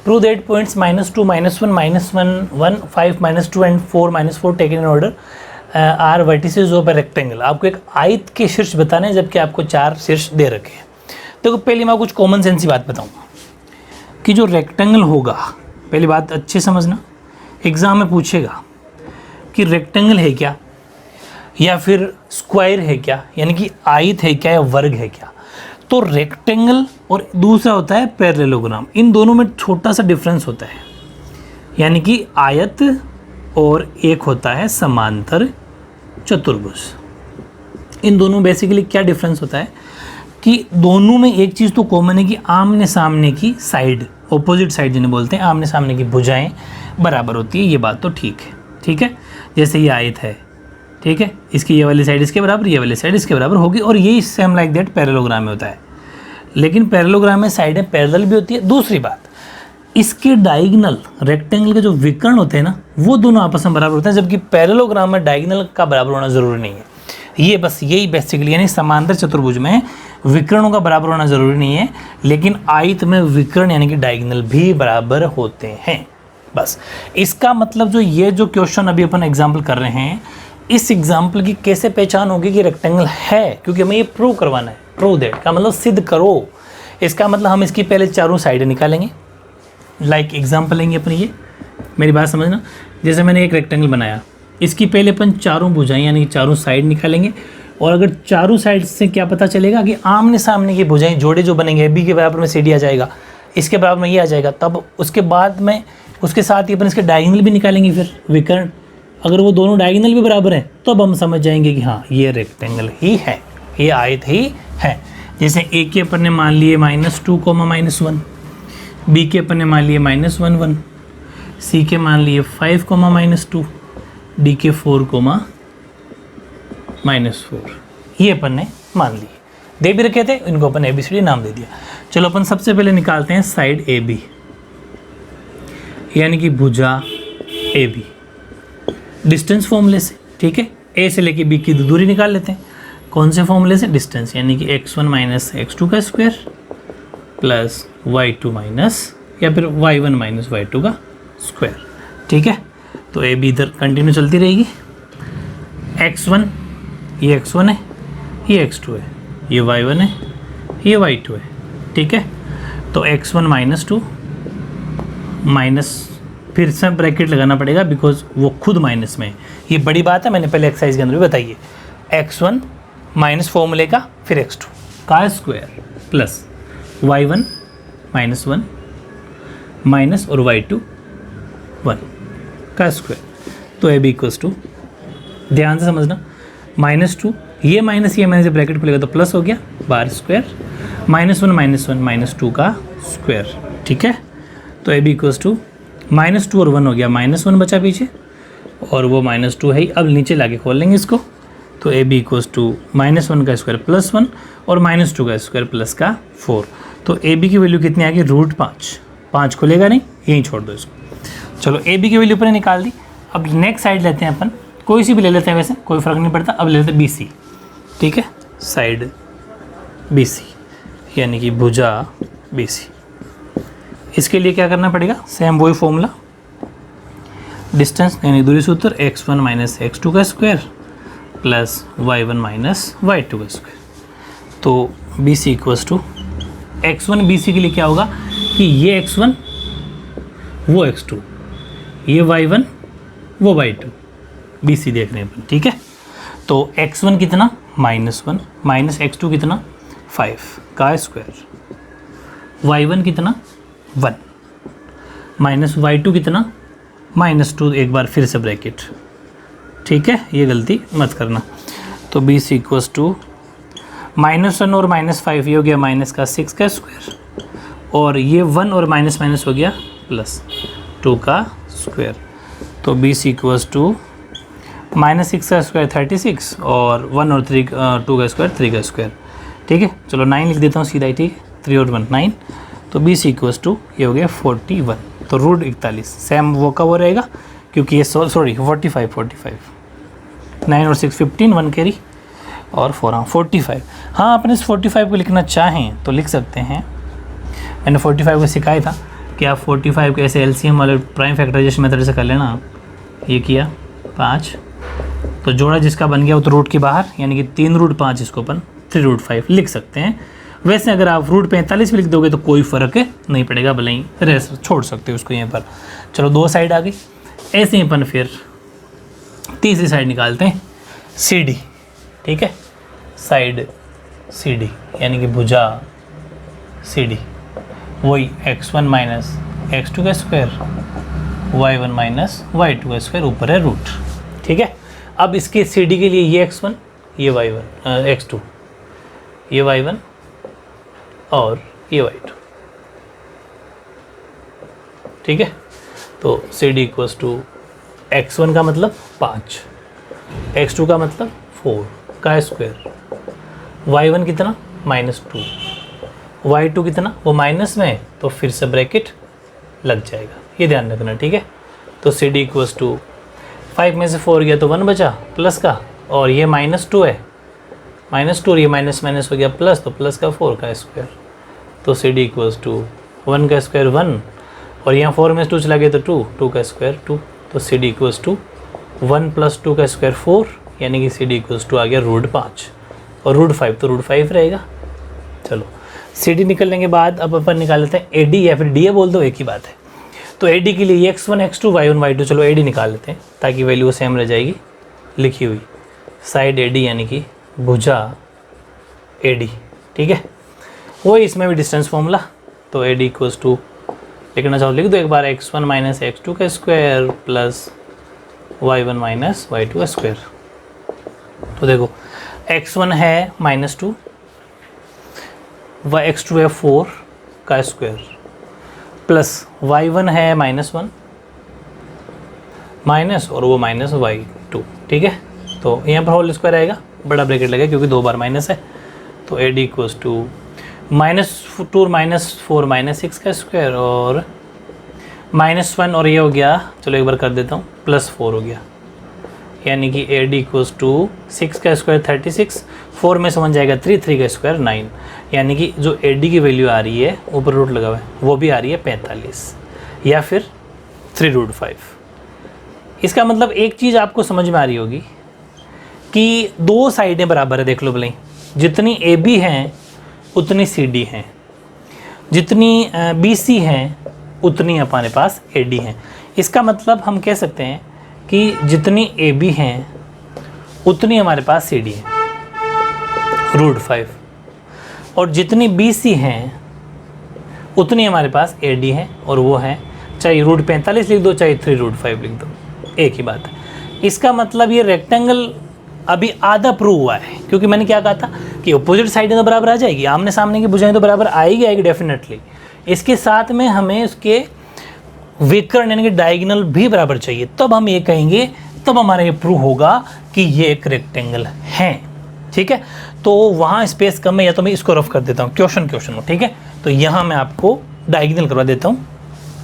prove that points -2, -1, -1, 1, 5, -2 and 4, -4 taken in order are vertices of a rectangle. आपको एक आयत के शीर्ष बताने हैं, जबकि आपको 4 शीर्ष दे रखे हैं। देखो पहले मैं कुछ कॉमन सेंस की बात बताऊंगा कि जो रेक्टेंगल होगा, पहली बात अच्छे समझना, एग्जाम में पूछेगा कि रेक्टेंगल है क्या या फिर स्क्वायर है क्या, यानी कि आयत है क्या या वर्ग है क्या। तो रेक्टेंगल और दूसरा होता है पैरेललोग्राम, इन दोनों में छोटा सा डिफरेंस होता है, यानी कि आयत और एक होता है समांतर चतुर्भुज। इन दोनों बेसिकली क्या डिफरेंस होता है कि दोनों में एक चीज़ तो कॉमन है कि आमने सामने की साइड, ऑपोजिट साइड जिन्हें बोलते हैं, आमने सामने की भुजाएं बराबर होती है। ये बात तो ठीक है। जैसे ये आयत है, ठीक है, इसकी ये वाली साइड इसके बराबर, ये वाली साइड इसके बराबर होगी, और यही सेम लाइक दैट पैरेललोग्राम में होता है। लेकिन पैरेललोग्राम में साइडें पैरेलल भी होती है। दूसरी बात, इसके डायगोनल रेक्टेंगल के जो विकर्ण होते हैं ना, वो दोनों आपस में बराबर होते हैं, जबकि पैरेललोग्राम में डायगोनल का बराबर होना ज़रूरी नहीं है। ये बस यही बेसिकली, यानी समांतर चतुर्भुज में विकर्णों का बराबर होना ज़रूरी नहीं है, लेकिन आयत में विकर्ण यानी कि डायगोनल भी बराबर होते हैं। बस इसका मतलब जो ये जो क्वेश्चन अभी अपन एग्जाम्पल कर रहे हैं, इस एग्जाम्पल की कैसे पहचान होगी कि रेक्टेंगल है, क्योंकि हमें ये प्रूव करवाना है। प्रूव दैट का मतलब सिद्ध करो। इसका मतलब हम इसकी पहले चारों साइडें निकालेंगे। लाइक एग्जाम्पल लेंगे अपनी, ये मेरी बात समझना, जैसे मैंने एक रेक्टेंगल बनाया, इसकी पहले अपन चारों भुजाएं यानी कि चारों साइड निकालेंगे, और अगर चारों साइड से क्या पता चलेगा कि आमने सामने की भुजाएं जोड़े जो बनेंगे, बी के बराबर में सी डी आ जाएगा, इसके बराबर में ये आ जाएगा, तब उसके बाद में उसके साथ ही अपन इसके डायगोनल भी निकालेंगे। फिर विकर्ण अगर वो दोनों डायगोनल भी बराबर हैं तो अब हम समझ जाएंगे कि हाँ ये रेक्टेंगल ही है, ये आयत ही है। जैसे ए के अपन ने मान लिए -2, -1, बी के अपन ने मान लिए -1, 1, सी के मान लिए 5, -2, डी के 4, -4, ये अपन ने मान लिए, दे भी रखे थे, इनको अपन ABCD नाम दे दिया। चलो अपन सबसे पहले निकालते हैं साइड AB यानी कि भुजा AB डिस्टेंस फॉर्मूले से, ठीक है। ए से लेके बी की दूरी निकाल लेते हैं, कौन से फॉर्मूले से, डिस्टेंस यानी कि x1 - x2 का स्क्वायर प्लस y2 माइनस या फिर y1 - y2 का स्क्वायर, ठीक है। तो ए बी इधर कंटिन्यू चलती रहेगी, x1 ये x1 है, ये x2 है, ये y1 है, ये y2 है, ठीक है। तो x1 - 2 माइनस, फिर से ब्रैकेट लगाना पड़ेगा बिकॉज वो खुद माइनस में है, ये बड़ी बात है, मैंने पहले एक्सरसाइज के अंदर भी बताई है। x1 माइनस फॉर्मूले का फिर x2 का स्क्वायर प्लस y1 - 1 माइनस और y2 1 का स्क्वायर। तो ए बी इक्वल्स टू, ध्यान से समझना, -2 ये माइनस ब्रैकेट खुलेगा तो प्लस हो गया, बार स्क्वायर, -1 - 2 का स्क्वायर, ठीक है। तो ए बी इक्वल्स टू -2 और 1 हो गया, -1 बचा पीछे और वो -2 है ही, अब नीचे लाके खोल लेंगे इसको। तो ए बी इक्वल्स टू -1 का स्क्वायर +1 और -2 का स्क्वायर प्लस का 4। तो ए बी की वैल्यू कितनी आ गई, √5, 5 खुलेगा नहीं, यहीं छोड़ दो इसको। चलो ए बी की वैल्यू अपन ने निकाल दी। अब नेक्स्ट साइड लेते हैं अपन, कोई सी भी ले लेते हैं, वैसे कोई फ़र्क नहीं पड़ता। अब ले लेते हैं बी सी, ठीक है, साइड बी सी यानी कि भुजा बी सी। इसके लिए क्या करना पड़ेगा, सेम वही फॉर्मूला, डिस्टेंस यानी दूरी सूत्र x1 - x2 का स्क्वायर प्लस y1 - y2 का स्क्वायर। तो B C equals to x1 B C के लिए क्या होगा कि ये x1 वो x2, ये y1 वो y2, बी सी देख रहे हैं अपन, ठीक है। तो x1 कितना -1 माइनस x2 कितना 5 का स्क्वायर, y1 कितना 1 माइनस y2 कितना -2, एक बार फिर से ब्रैकेट, ठीक है, ये गलती मत करना। तो बी सी इक्वल्स टू -1 और -5 ये हो गया -6 का स्क्वायर, और ये 1 और माइनस हो गया +2 का स्क्वायर। तो बी सी इक्वल्स टू -6 का स्क्वायर 36 और 1 और 2 का स्क्वायर 3 का स्क्वायर, ठीक है। चलो 9 लिख देता हूँ सीधा ही, ठीक है, 3 और 1 9। तो बी सी इक्वल्स टू ये हो गया 41, तो √41 सेम वो का वो रहेगा क्योंकि ये 45 9 और 6 15 1 कैरी और 4, हाँ 45। हाँ अपन इस 45 को लिखना चाहें तो लिख सकते हैं, मैंने 45 को सिखाया था कि आप 45 को ऐसे एलसीएम वाले प्राइम फैक्टराइजेशन मेथड से कर लेना। आप ये किया 5, तो जोड़ा जिसका बन गया वो तो रूट के बाहर, यानी कि 3√5, इसको अपन 3√5 लिख सकते हैं। वैसे अगर आप √45 भी लिख दोगे तो कोई फ़र्क नहीं पड़ेगा, भले ही छोड़ सकते हो उसको यहाँ पर। चलो 2 साइड आ गई, ऐसे ही अपन फिर तीसरी साइड निकालते हैं सी डी, ठीक है, साइड सी डी यानी कि भुजा सी डी, वही x1 - x2 का स्क्वायर, y1 - y2 का स्क्वायर, ऊपर है रूट, ठीक है। अब इसके सी डी के लिए ये x1 ये y1 x2 ये y1 और ये y2, ठीक है। तो C D equals to x1 का मतलब 5, x2 का मतलब 4 का स्क्वायर, y1 कितना -2, y2 कितना वो माइनस में है तो फिर से ब्रैकेट लग जाएगा, ये ध्यान रखना, ठीक है। तो सी डी इक्वल्स टू 5 में से 4 गया तो 1 बचा प्लस का, और ये -2 है, -2 और ये माइनस हो गया प्लस, तो प्लस का 4 का स्क्वायर। तो सी डी इक्वल्स टू 1 का स्क्वायर 1 और यहाँ 4 में से 2 चला गया तो 2 का स्क्वायर 2। तो सी डी इक्वल्स टू 1 + 2 का स्क्वायर 4, यानी कि सी डी इक्वल्स टू आ गया √5 और √5 तो √5 रहेगा। चलो सी डी निकलने के बाद अब अपन निकाल लेते हैं ए डी, या फिर डी ए बोल दो, एक ही बात है। तो ए डी के लिए x1 x2 y1 y2, चलो ए डी निकाल लेते हैं ताकि वैल्यू सेम रह जाएगी लिखी हुई। साइड ए डी यानी कि भुजा ए डी, ठीक है। वही इसमें भी डिस्टेंस फॉर्मूला, तो ए डी इक्वल्स टू लिखना चाहो लिख दो एक बार, x1 माइनस x2 का square plus y1 minus y2 का स्क्वायर। तो देखो x1 है -2, x2 है 4 का स्क्वायर प्लस y1 है -1 माइनस और वो माइनस y2, ठीक है। तो यहाँ पर होल स्क्वायर आएगा, बड़ा ब्रैकेट लगेगा क्योंकि 2 बार माइनस है। तो ए डी इक्वल्स टू -2 -4 -6 का स्क्वायर और -1 और ये हो गया, चलो एक बार कर देता हूँ, +4 हो गया, यानी कि ए डी इक्वल्स टू 6 का स्क्वायर 36, 4 में समझ जाएगा 3 का स्क्वायर 9, यानी कि जो ए डी की वैल्यू आ रही है ऊपर रूट लगा हुआ है वो भी आ रही है 45 या फिर 3√5। इसका मतलब एक चीज़ आपको समझ में आ रही होगी कि दो साइडें बराबर है। देख लो भले, जितनी ए बी हैं उतनी सी डी हैं, जितनी बी सी हैं उतनी हमारे पास ए डी हैं। इसका मतलब हम कह सकते हैं कि जितनी ए बी हैं उतनी हमारे पास सी डी है √5, और जितनी बी सी हैं उतनी हमारे पास ए डी है, और वो है चाहे √45 लिख दो चाहे 3√5 लिख दो, एक ही बात है। इसका मतलब ये रेक्टेंगल अभी आधा प्रूव हुआ है, क्योंकि मैंने क्या कहा था कि अपोजिट साइडें तो बराबर आ जाएगी, आमने सामने की भुजाएं तो बराबर आएगी डेफिनेटली। इसके साथ में हमें उसके विकर्ण यानी कि डायगोनल भी बराबर चाहिए, तब हम ये कहेंगे, तब हमारा ये प्रूव होगा कि ये एक रेक्टेंगल है, ठीक है। तो वहाँ स्पेस कम है, या तो मैं इसको रफ कर देता हूँ क्वेश्चन में, ठीक है। तो यहाँ मैं आपको डायगोनल करवा देता हूँ,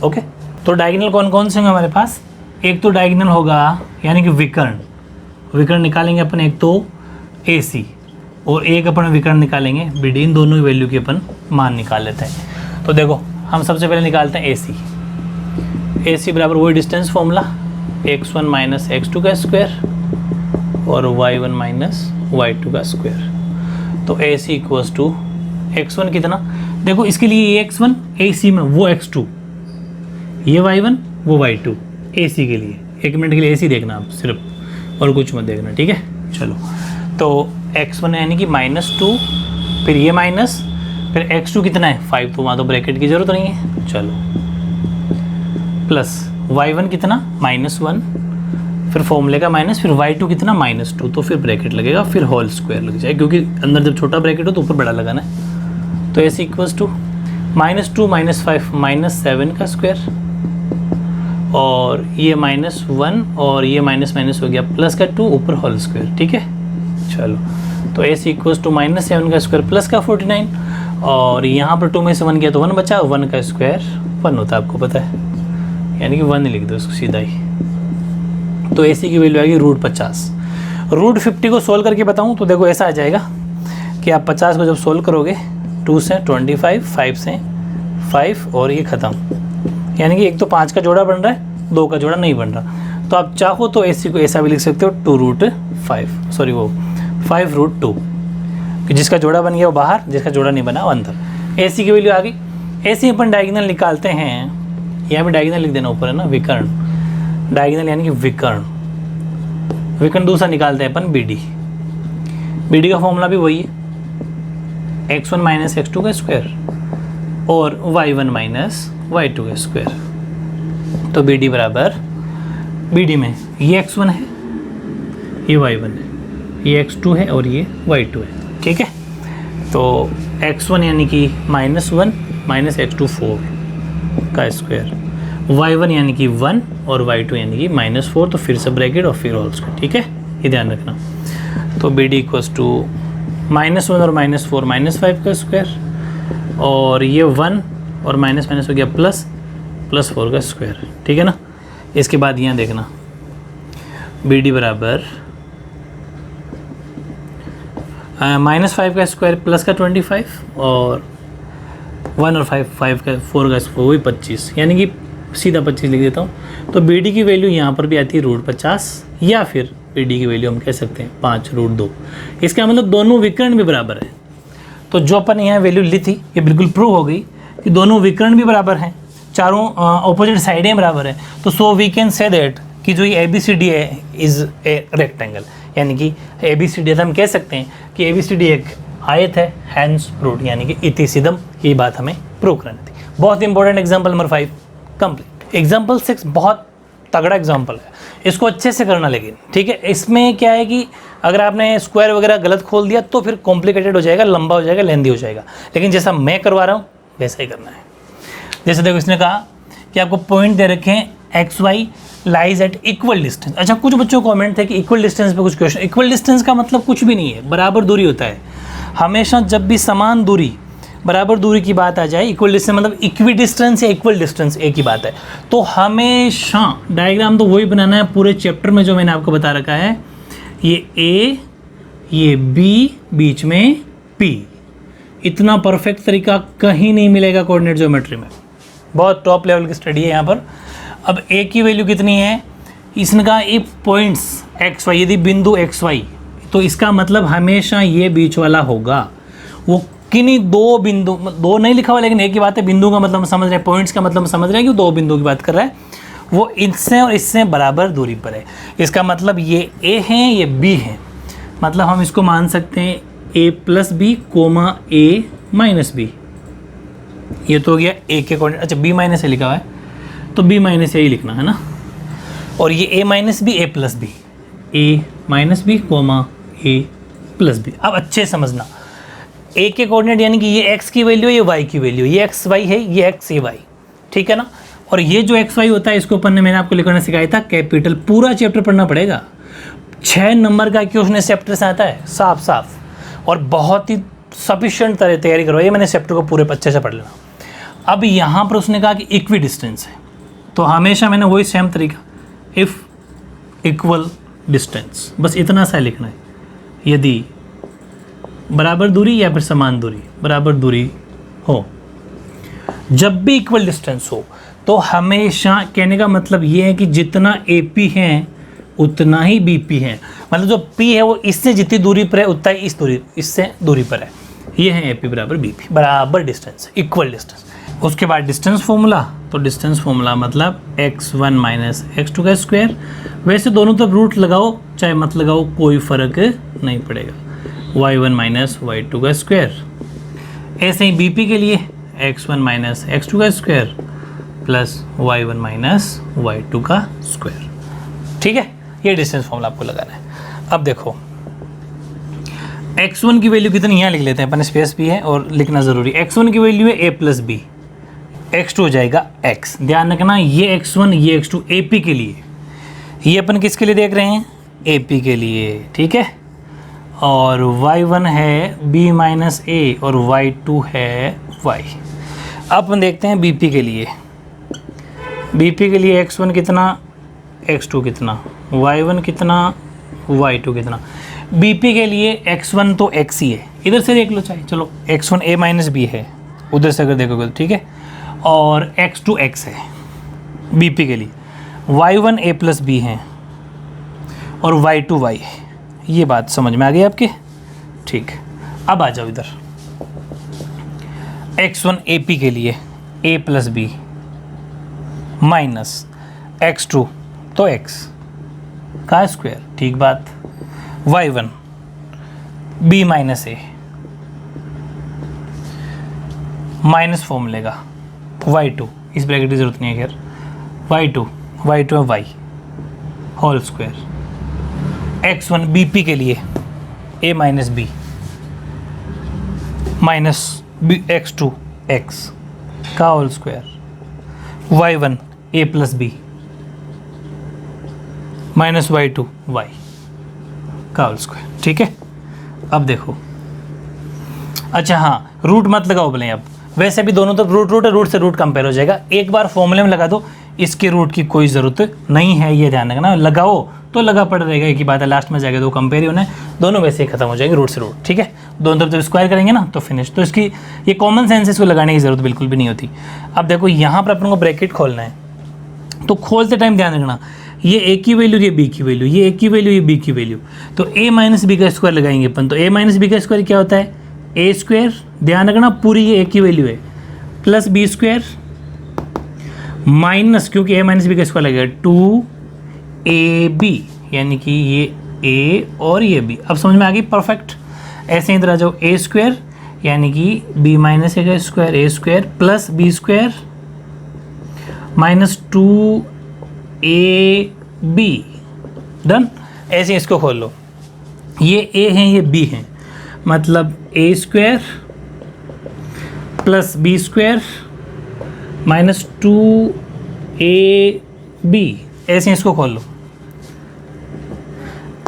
ओके। तो डायगोनल कौन कौन से होंगे हमारे पास? एक तो डायगोनल होगा यानी कि विकर्ण निकालेंगे अपन, एक तो ए सी और एक अपन विकर्ण निकालेंगे बी डी, इन दोनों की वैल्यू की अपन मान निकाल लेते हैं। तो देखो हम सबसे पहले निकालते हैं ए सी बराबर वही distance formula, x1 minus x2 का स्क्वायर और y1 माइनस y2 का स्क्वायर। तो ए सी इक्वल्स टू x1 कितना, देखो इसके लिए ये x1 ए सी में, वो x2, ये y1 वो y2 ए सी के लिए। 1 मिनट के लिए ए सी देखना आप सिर्फ, और कुछ मत देखना, ठीक है। चलो तो x1 यानी कि -2, फिर ये माइनस, फिर x2 कितना है 5, तो वहाँ तो ब्रैकेट की ज़रूरत नहीं है, चलो, प्लस y1 कितना -1, फिर फॉर्मूले का माइनस, फिर y2 कितना -2, तो फिर ब्रैकेट लगेगा, फिर होल स्क्वायर लग जाए, क्योंकि अंदर जब छोटा ब्रैकेट हो तो ऊपर बड़ा लगाना है। तो ऐसे इक्वल्स टू -2 -5 -7 का स्क्वायर, और ये -1 और ये माइनस हो गया प्लस का 2, ऊपर होल स्क्वायर, ठीक है। चलो तो ए सी इक्वल्स टू -7 का स्क्वायर प्लस का 49, और यहाँ पर 2 में से 1 गया तो 1 बचा, 1 का स्क्वायर 1 होता है, आपको पता है, यानी कि 1 लिख दो इसको सीधा ही। तो ए सी की वैल्यू आएगी √50। √50 को सोल्व करके बताऊँ तो देखो ऐसा आ जाएगा कि आप 50 को जब सोल्व करोगे, 2 से 25, 5 से 5 और ये ख़त्म, यानी कि एक तो 5 का जोड़ा बन रहा है, 2 का जोड़ा नहीं बन रहा। तो आप चाहो तो एसी को ऐसा भी लिख सकते हो 5√2, कि जिसका जोड़ा बन गया वो बाहर, जिसका जोड़ा नहीं बना वो अंदर। एसी की वैल्यू आ गई। एसी अपन डायगोनल निकालते हैं, यहाँ भी डायगोनल लिख देना ऊपर, है ना, विकर्ण, डायगोनल यानी कि विकर्ण दूसरा निकालते हैं अपन बी डी का फॉर्मूला भी वही है, x1 माइनस x2 का स्क्वायर और y1 माइनस y2 का स्क्वायर। तो बी डी बराबर, बी डी में ये x1 है, ये y1 है, ये x2 है और ये y2 है, ठीक है। तो x1 यानी कि -1 माइनस x2 4 का स्क्वायर, y1 यानी कि 1 और y2 यानी कि -4, तो फिर से ब्रैकेट और फिर होल स्क्वायर, ठीक है, ये ध्यान रखना। तो बी डी इक्वल्स टू -1 और -4 -5 का स्क्वायर, और ये 1 और माइनस हो गया +4 का स्क्वायर, ठीक है ना। इसके बाद यहाँ देखना बी डी बराबर -5 का स्क्वायर प्लस का 25 और 1 और 5 का 4 का स्क्वायर, वही 25, यानी कि सीधा 25 लिख देता हूँ। तो बी डी की वैल्यू यहाँ पर भी आती है √50, या फिर बी डी की वैल्यू हम कह सकते हैं 5√2। इसका मतलब दोनों विकर्ण भी बराबर है। तो जो अपन यहाँ वैल्यू ली थी ये बिल्कुल प्रूव हो गई कि दोनों विकर्ण भी बराबर हैं, चारों ऑपोजिट साइडें बराबर है, तो so we can say that कि जो ये ABCD है इज़ ए रेक्टेंगल, यानी कि ABCD हम कह सकते हैं कि ABCD एक आयत है, हैंस प्रूव्ड, यानी कि इति सिद्धम, ये बात हमें प्रूव करनी थी। बहुत important example number 5 complete. Example 6 बहुत तगड़ा एग्जाम्पल है, इसको अच्छे से करना लेकिन, ठीक है। इसमें क्या है कि अगर आपने स्क्वायर वगैरह गलत खोल दिया तो फिर कॉम्प्लिकेटेड हो जाएगा, लंबा हो जाएगा, लेंदी हो जाएगा, लेकिन जैसा मैं करवा रहा हूँ वैसा ही करना है। जैसे देखो इसने कहा कि आपको पॉइंट दे रखे हैं XY lies at equal distance. अच्छा, कुछ बच्चों को कमेंट थे कि इक्वल डिस्टेंस पे कुछ क्वेश्चन, इक्वल डिस्टेंस का मतलब कुछ भी नहीं है, बराबर दूरी होता है हमेशा। जब भी समान दूरी, बराबर दूरी की बात आ जाए, इक्वल डिस्टेंस मतलब इक्वी डिस्टेंस या इक्वल डिस्टेंस एक ही बात है, तो हमेशा डायग्राम तो वही बनाना है पूरे चैप्टर में जो मैंने आपको बता रखा है, ये A, ये B, बीच में P। इतना परफेक्ट तरीका कहीं नहीं मिलेगा कोऑर्डिनेट ज्योमेट्री में, बहुत टॉप लेवल की स्टडी है यहाँ पर। अब A की वैल्यू कितनी है, इसने कहा ये पॉइंट्स XY, यदि बिंदु XY, तो इसका मतलब हमेशा ये बीच वाला होगा। वो किन्हीं दो बिंदु, दो नहीं लिखा हुआ लेकिन एक ही बात है, बिंदु का मतलब हम समझ रहे हैं, पॉइंट्स का मतलब हम समझ रहे हैं कि दो बिंदु की बात कर रहा है, वो इससे और इससे बराबर दूरी पर है। इसका मतलब ये A है, ये B है, मतलब हम इसको मान सकते हैं A+B, A-B। ये तो हो गया A के कोऑर्डिनेट। अच्छा, B- A लिखा हुआ है तो B- A ही लिखना है ना, और ये A-B, A+B, A-B, A+B। अब अच्छे समझना, A के कोऑर्डिनेट यानी कि ये x की वैल्यू, ये y की वैल्यू, ये xy है, ये x ये y, ठीक है ना। और ये जो xy होता है इसको पढ़ने मैंने आपको लिखना सिखाया था कैपिटल, पूरा चैप्टर पढ़ना पड़ेगा। 6 नंबर का क्वेश्चन इस चैप्टर से आता है साफ साफ, और बहुत ही सफिशिएंट तरह तैयारी करो, ये मैंने चैप्टर को पूरे अच्छे से पढ़ लेना। अब यहाँ पर उसने कहा कि इक्वी डिस्टेंस है, तो हमेशा मैंने वही सेम तरीका, इफ़ इक्वल डिस्टेंस, बस इतना सा लिखना है। यदि बराबर दूरी या फिर समान दूरी, बराबर दूरी हो, जब भी इक्वल डिस्टेंस हो, तो हमेशा कहने का मतलब ये है कि जितना AP है उतना ही BP है, मतलब जो P है वो इससे जितनी दूरी पर है उतना ही इससे दूरी पर है। ये है AP बराबर BP, बराबर डिस्टेंस, इक्वल डिस्टेंस। उसके बाद डिस्टेंस फॉर्मूला, तो डिस्टेंस फॉर्मूला मतलब x1 - x2 का स्क्वायर। वैसे दोनों तरफ रूट लगाओ चाहे मत लगाओ कोई फ़र्क नहीं पड़ेगा, y1 - y2 का स्क्वायर। ऐसे ही BP के लिए x1 - x2 का स्क्वायर प्लस y1 - y2 का स्क्वायर, ठीक है। ये डिस्टेंस फॉर्मूला आपको लगाना है। अब देखो x1 की वैल्यू कितनी, यहाँ लिख लेते हैं अपन, स्पेस भी है और लिखना ज़रूरी। x1 की वैल्यू है A+B, x2 हो जाएगा x। ध्यान रखना ये x1 ये x2 AP के लिए, ये अपन किसके लिए देख रहे हैं, AP के लिए, ठीक है। और y1 है B - A और y2 है y। अब अपन देखते हैं BP के लिए, BP के लिए x1 कितना, x2 कितना, y1 कितना, y2 कितना। BP के लिए x1 तो x ही है, इधर से देख लो चाहे, चलो x1 A - B है, उधर से अगर देखोगे तो ठीक है, और x2 x है BP के लिए, y1 A+B है और y2 y है। ये बात समझ में आ गई आपके, ठीक। अब आ जाओ इधर, x1 AP के लिए A+B माइनस x2 तो x का स्क्वायर, ठीक बात, y1 B - A minus form लेगा y2, इस ब्रैकेट की जरूरत नहीं है खैर, y2 है y whole square. x1 BP के लिए A - B minus x2 x का whole square, y1 A+B minus y2 y का होल स्क्वायर, ठीक है। अब देखो, अच्छा हाँ, रूट मत लगाओ बोले, अब वैसे भी दोनों तरफ रूट है, रूट से रूट कंपेयर हो जाएगा। एक बार फॉर्मूले में लगा दो, इसके रूट की कोई ज़रूरत नहीं है, ये ध्यान रखना। लगाओ तो लगा पड़ रहेगा, एक ही बात है, लास्ट में जाएगा दो कंपेयर ही होना है, दोनों वैसे ही खत्म हो जाएंगे रूट से रूट, ठीक है। दोनों तरफ जब स्क्वायर करेंगे ना तो फिनिश। तो इसकी ये कॉमन सेंस, इसको लगाने की ज़रूरत बिल्कुल भी नहीं होती। अब देखो यहाँ पर अपन को ब्रैकेट खोलना है, तो खोलते टाइम ध्यान रखना, ये A की वैल्यू, ये B की वैल्यू, ये A की वैल्यू, ये B की वैल्यू, तो A - B का स्क्वायर लगाएंगे अपन। तो A - B का स्क्वायर क्या होता है, A स्क्वायर, ध्यान रखना पूरी ये A की वैल्यू है, प्लस B स्क्वायर माइनस, क्योंकि ए माइनस बी का स्क्वायर लगेगा 2ab, यानी कि ये a और ये b। अब समझ में आ गई, परफेक्ट। ऐसे इधर आ जाओ, ए स्क्वायर यानी कि b माइनस ए का square, A square plus B square minus 2ab, done. ऐसे इसको खोल लो, ये a है ये b है, मतलब A square plus B square minus 2ab, ऐसे इसको खोल लो,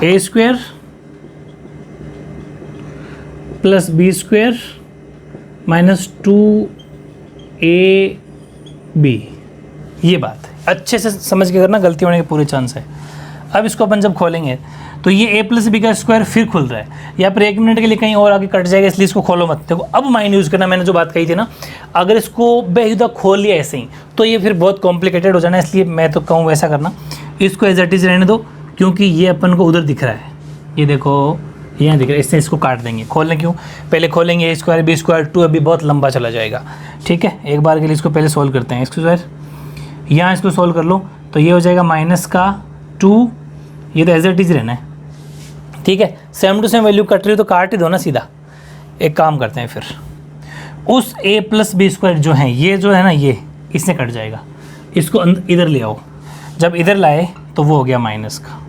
A square plus B square minus 2ab, ये बात है। अच्छे से समझ के करना, गलती होने के पूरे चांस है। अब इसको अपन जब खोलेंगे तो ये a प्लस बी का स्क्वायर फिर खुल रहा है, यहाँ पर 1 मिनट के लिए कहीं और आगे कट जाएगा, इसलिए इसको खोलो मत। देखो अब माइंड यूज़ करना, मैंने जो बात कही थी ना, अगर इसको बेहुदा खोल लिया ऐसे ही तो ये फिर बहुत कॉम्प्लिकेटेड हो जाना, इसलिए मैं तो कहूँ वैसा करना, इसको एज इट इज़ रहने दो, क्योंकि ये अपन को उधर दिख रहा है, ये देखो यहाँ दिख रहा है, इससे इसको काट देंगे। खोलने क्यों, पहले खोलेंगे ए स्क्वायर बी स्क्वायर 2 अभी बहुत लंबा चला जाएगा, ठीक है। एक बार के लिए इसको पहले सोल्व करते हैं, स्क्वायर यहाँ इसको सोल्व कर लो तो ये हो जाएगा माइनस का 2, ये तो एज इट इज़ रहना है, ठीक है। Same to same value cut रही हो तो काट ही दो ना सीधा। एक काम करते हैं फिर, उस a प्लस बी स्क्वायर जो है, ये जो है ना, ये इससे कट जाएगा, इसको इधर ले आओ। जब इधर लाए तो वो हो गया माइनस का,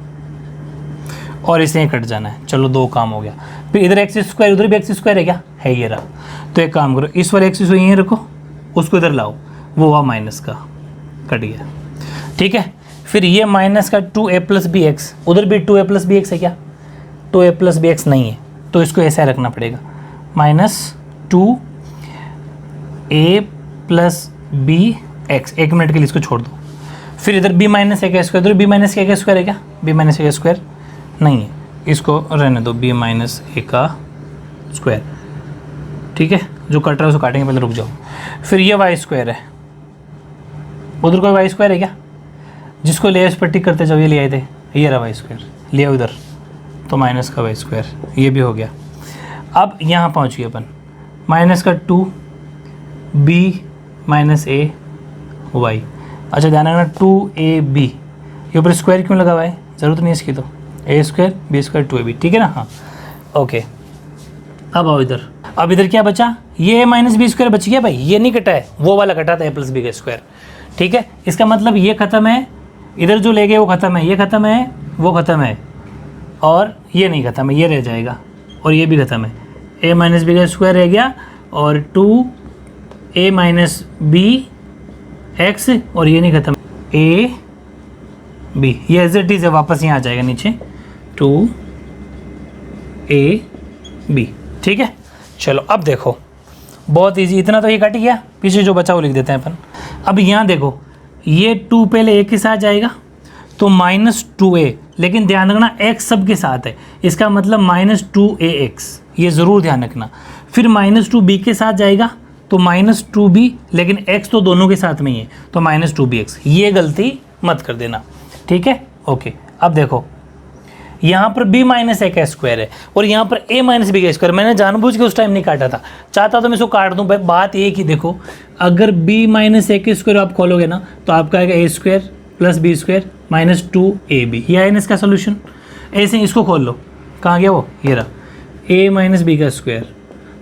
और इसे कट जाना है। चलो 2 काम हो गया। फिर इधर एक्स स्क्वायर, उधर भी एक्स स्क्वायर है क्या, है ये रहा। तो एक काम करो, इस वाले एक्स को यहीं रखो, उसको इधर लाओ, वो हुआ माइनस का, कट गया, ठीक है। फिर ये माइनस का 2a प्लस बी एक्स, उधर भी 2a प्लस बी एक्स है क्या, 2a प्लस बी एक्स नहीं है, तो इसको ऐसा रखना पड़ेगा, minus 2a plus B X. 1 minute के लिए इसको छोड़ दो। फिर इधर b माइनस ए का स्क्वायर, इधर b माइनस ए का स्क्वायर है क्या, b माइनस ए का स्क्वायर नहीं है, इसको रहने दो, b माइनस ए का स्क्वायर, ठीक है। जो कट रहा है उसको काटेंगे, पहले रुक जाओ। फिर ये वाई स्क्वायर है, उधर कोई वाई स्क्वायर है क्या, जिसको ले इस पर टिक करते जाओ, ये ले आए थे, ये रहा वाई स्क्वायर, ले आओ इधर, तो माइनस का वाई स्क्वायर, ये भी हो गया। अब यहाँ पहुँचिए अपन, माइनस का 2b माइनस ए वाई। अच्छा ध्यान रखना 2ab, ये ऊपर स्क्वायर क्यों लगा हुआ है, ज़रूरत नहीं इसकी, तो ए स्क्वायर बी स्क्वायर 2ab, ठीक है ना। हाँ ओके, अब आओ इधर। अब इधर क्या बचा, ये माइनस बी स्क्वायर बच गया भाई, ये नहीं कटा है, वो वाला कटा था ए प्लस बी का स्क्वायर, ठीक है। इसका मतलब ये ख़त्म है, इधर जो ले गए वो ख़त्म है, ये ख़त्म है, वो ख़त्म है, और ये नहीं ख़त्म है, ये रह जाएगा, और ये भी ख़त्म है। ए माइनस बी का स्क्वायर रह गया, और 2a माइनस बी एक्स, और ये नहीं ख़त्म, a b, ये एज इट इज़ है, वापस यहाँ आ जाएगा नीचे 2ab, ठीक है। चलो अब देखो, बहुत इजी, इतना तो ये कट गया, पीछे जो बचा वो लिख देते हैं अपन। अब यहाँ देखो, ये 2 पहले a के साथ जाएगा तो माइनस 2a, लेकिन ध्यान रखना x सब के साथ है, इसका मतलब माइनस 2ax, ये ज़रूर ध्यान रखना। फिर माइनस 2b के साथ जाएगा तो माइनस 2b, लेकिन x तो दोनों के साथ में ही है, तो माइनस 2bx, ये गलती मत कर देना, ठीक है। ओके, अब देखो यहाँ पर b माइनस ए का स्क्वायर है, और यहाँ पर a माइनस बी का स्क्वायर, मैंने जानबूझ के उस टाइम नहीं काटा था, चाहता तो मैं इसको काट दूँ। बात ये कि देखो, अगर b माइनस ए के स्क्वायर आप खोलोगे ना, तो आपका आएगा a square plus B square minus 2ab, ये है ना इसका सोल्यूशन। ऐसे ही इसको खोल लो, कहाँ गया वो, ये रहा, a माइनस बी का स्क्वायर,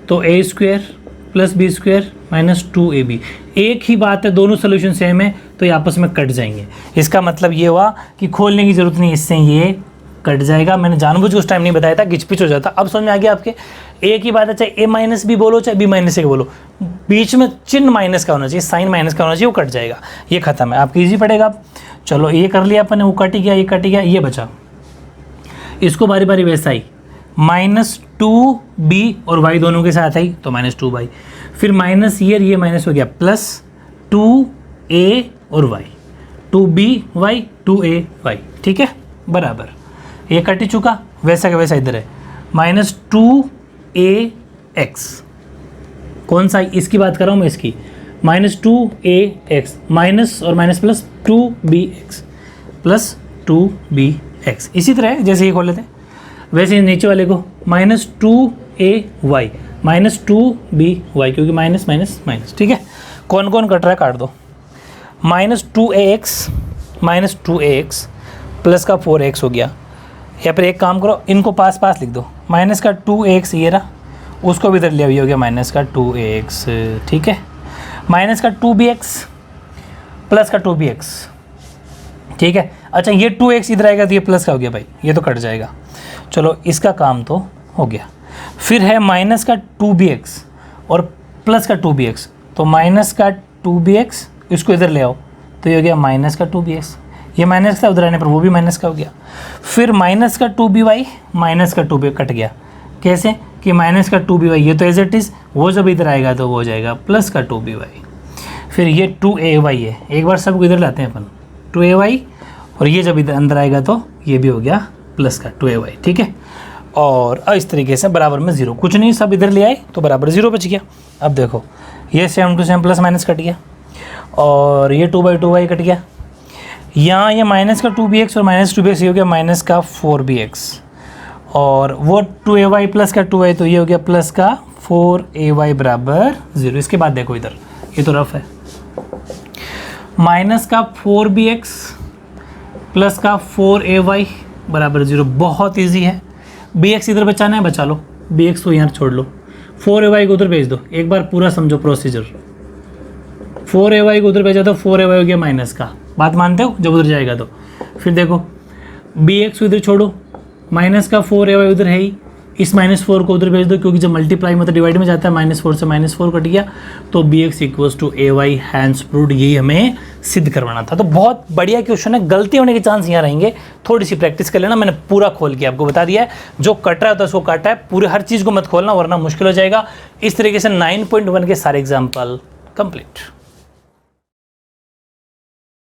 तो a square plus B square minus 2ab, एक ही बात है, दोनों सोल्यूशन सेम है, तो ये आपस में कट जाएंगे। इसका मतलब ये हुआ कि खोलने की ज़रूरत नहीं, इससे ये कट जाएगा। मैंने जानबूझ के उस टाइम नहीं बताया था, गिचपिच हो जाता। अब समझ में आ गया आपके, एक ही बात है, चाहे a माइनस बी बोलो चाहे b माइनस ए बोलो, बीच में चिन्ह माइनस का होना चाहिए, साइन माइनस का होना चाहिए, वो कट जाएगा, ये खत्म है, आपको ईजी पड़ेगा। अब चलो ये कर लिया अपन ने, वो कट ही गया, ये कट ही गया, ये बचा, इसको बारी बारी वैसा ही, माइनस 2b और y दोनों के साथ आई तो माइनस 2y, फिर माइनस ये माइनस हो गया, प्लस 2a और y, 2by 2ay, ठीक है, बराबर, ये कट ही चुका, वैसा का वैसा इधर है, माइनस 2ax, कौन सा, इसकी बात कर रहा हूँ मैं, इसकी, माइनस 2ax, माइनस और minus plus 2bx plus 2bx, इसी तरह जैसे ये खोल लेते हैं वैसे ही नीचे वाले को, माइनस 2ay माइनस 2by, क्योंकि माइनस माइनस माइनस, ठीक है। कौन कौन कट रहा है काट दो, -2ax प्लस का 4x हो गया। या फिर एक काम करो, इनको पास पास लिख दो, माइनस का 2ax ये रहा, उसको भी इधर ले हो गया माइनस का 2ax, ठीक है। माइनस का 2bx प्लस का 2bx, ठीक है। अच्छा ये 2x इधर आएगा तो ये प्लस का हो गया भाई, ये तो कट जाएगा। चलो इसका काम तो हो गया। फिर है माइनस का 2bx और प्लस का 2bx, तो माइनस का 2bx इसको इधर ले आओ तो ये हो गया माइनस का 2bx, ये माइनस का उधर आने पर वो भी माइनस का हो गया। फिर माइनस का 2by माइनस का 2b कट गया, कैसे कि माइनस का 2by ये तो एज इट इज़, वो जब इधर आएगा तो वो हो जाएगा प्लस का 2by। फिर ये 2ay है, एक बार सबको इधर लाते हैं अपन, 2ay, और ये जब इधर अंदर आएगा तो ये भी हो गया प्लस का 2ay, ठीक है। और इस तरीके से बराबर में 0, कुछ नहीं सब इधर ले आए तो बराबर 0 बच गया। अब देखो ये same to same plus minus cut गया, और ये 2/2y कट गया। यहाँ ये माइनस का 2bx और माइनस 2bx ये हो गया माइनस का 4bx, और वो 2ay प्लस का 2y तो ये हो गया प्लस का 4ay बराबर 0। इसके बाद देखो इधर, ये तो रफ है, माइनस का 4bx प्लस का 4ay बराबर 0, बहुत इजी है। bx इधर बचाना है, बचा लो, bx को यहाँ छोड़ लो, 4ay को उधर भेज दो, एक बार पूरा समझो प्रोसीजर। 4ay को उधर भेजा तो 4ay हो गया माइनस का, बात मानते हो जब उधर जाएगा तो। फिर देखो bx को इधर छोड़ो, माइनस का 4ay उधर है ही, इस -4 को उधर भेज दो, क्योंकि जब मल्टीप्लाई मतलब डिवाइड में जाता है -4 से -4 कट गया तो bx equals to ay, hence proved. यही हमें सिद्ध करवाना था। तो बहुत बढ़िया क्वेश्चन है, गलती होने के चांस यहाँ रहेंगे, थोड़ी सी प्रैक्टिस कर लेना। मैंने पूरा खोल के आपको बता दिया है, जो कट रहा है तो उसको काटा है, पूरे हर चीज़ को मत खोलना वरना मुश्किल हो जाएगा। इस तरीके से 9.1 के सारे एग्जाम्पल कंप्लीट।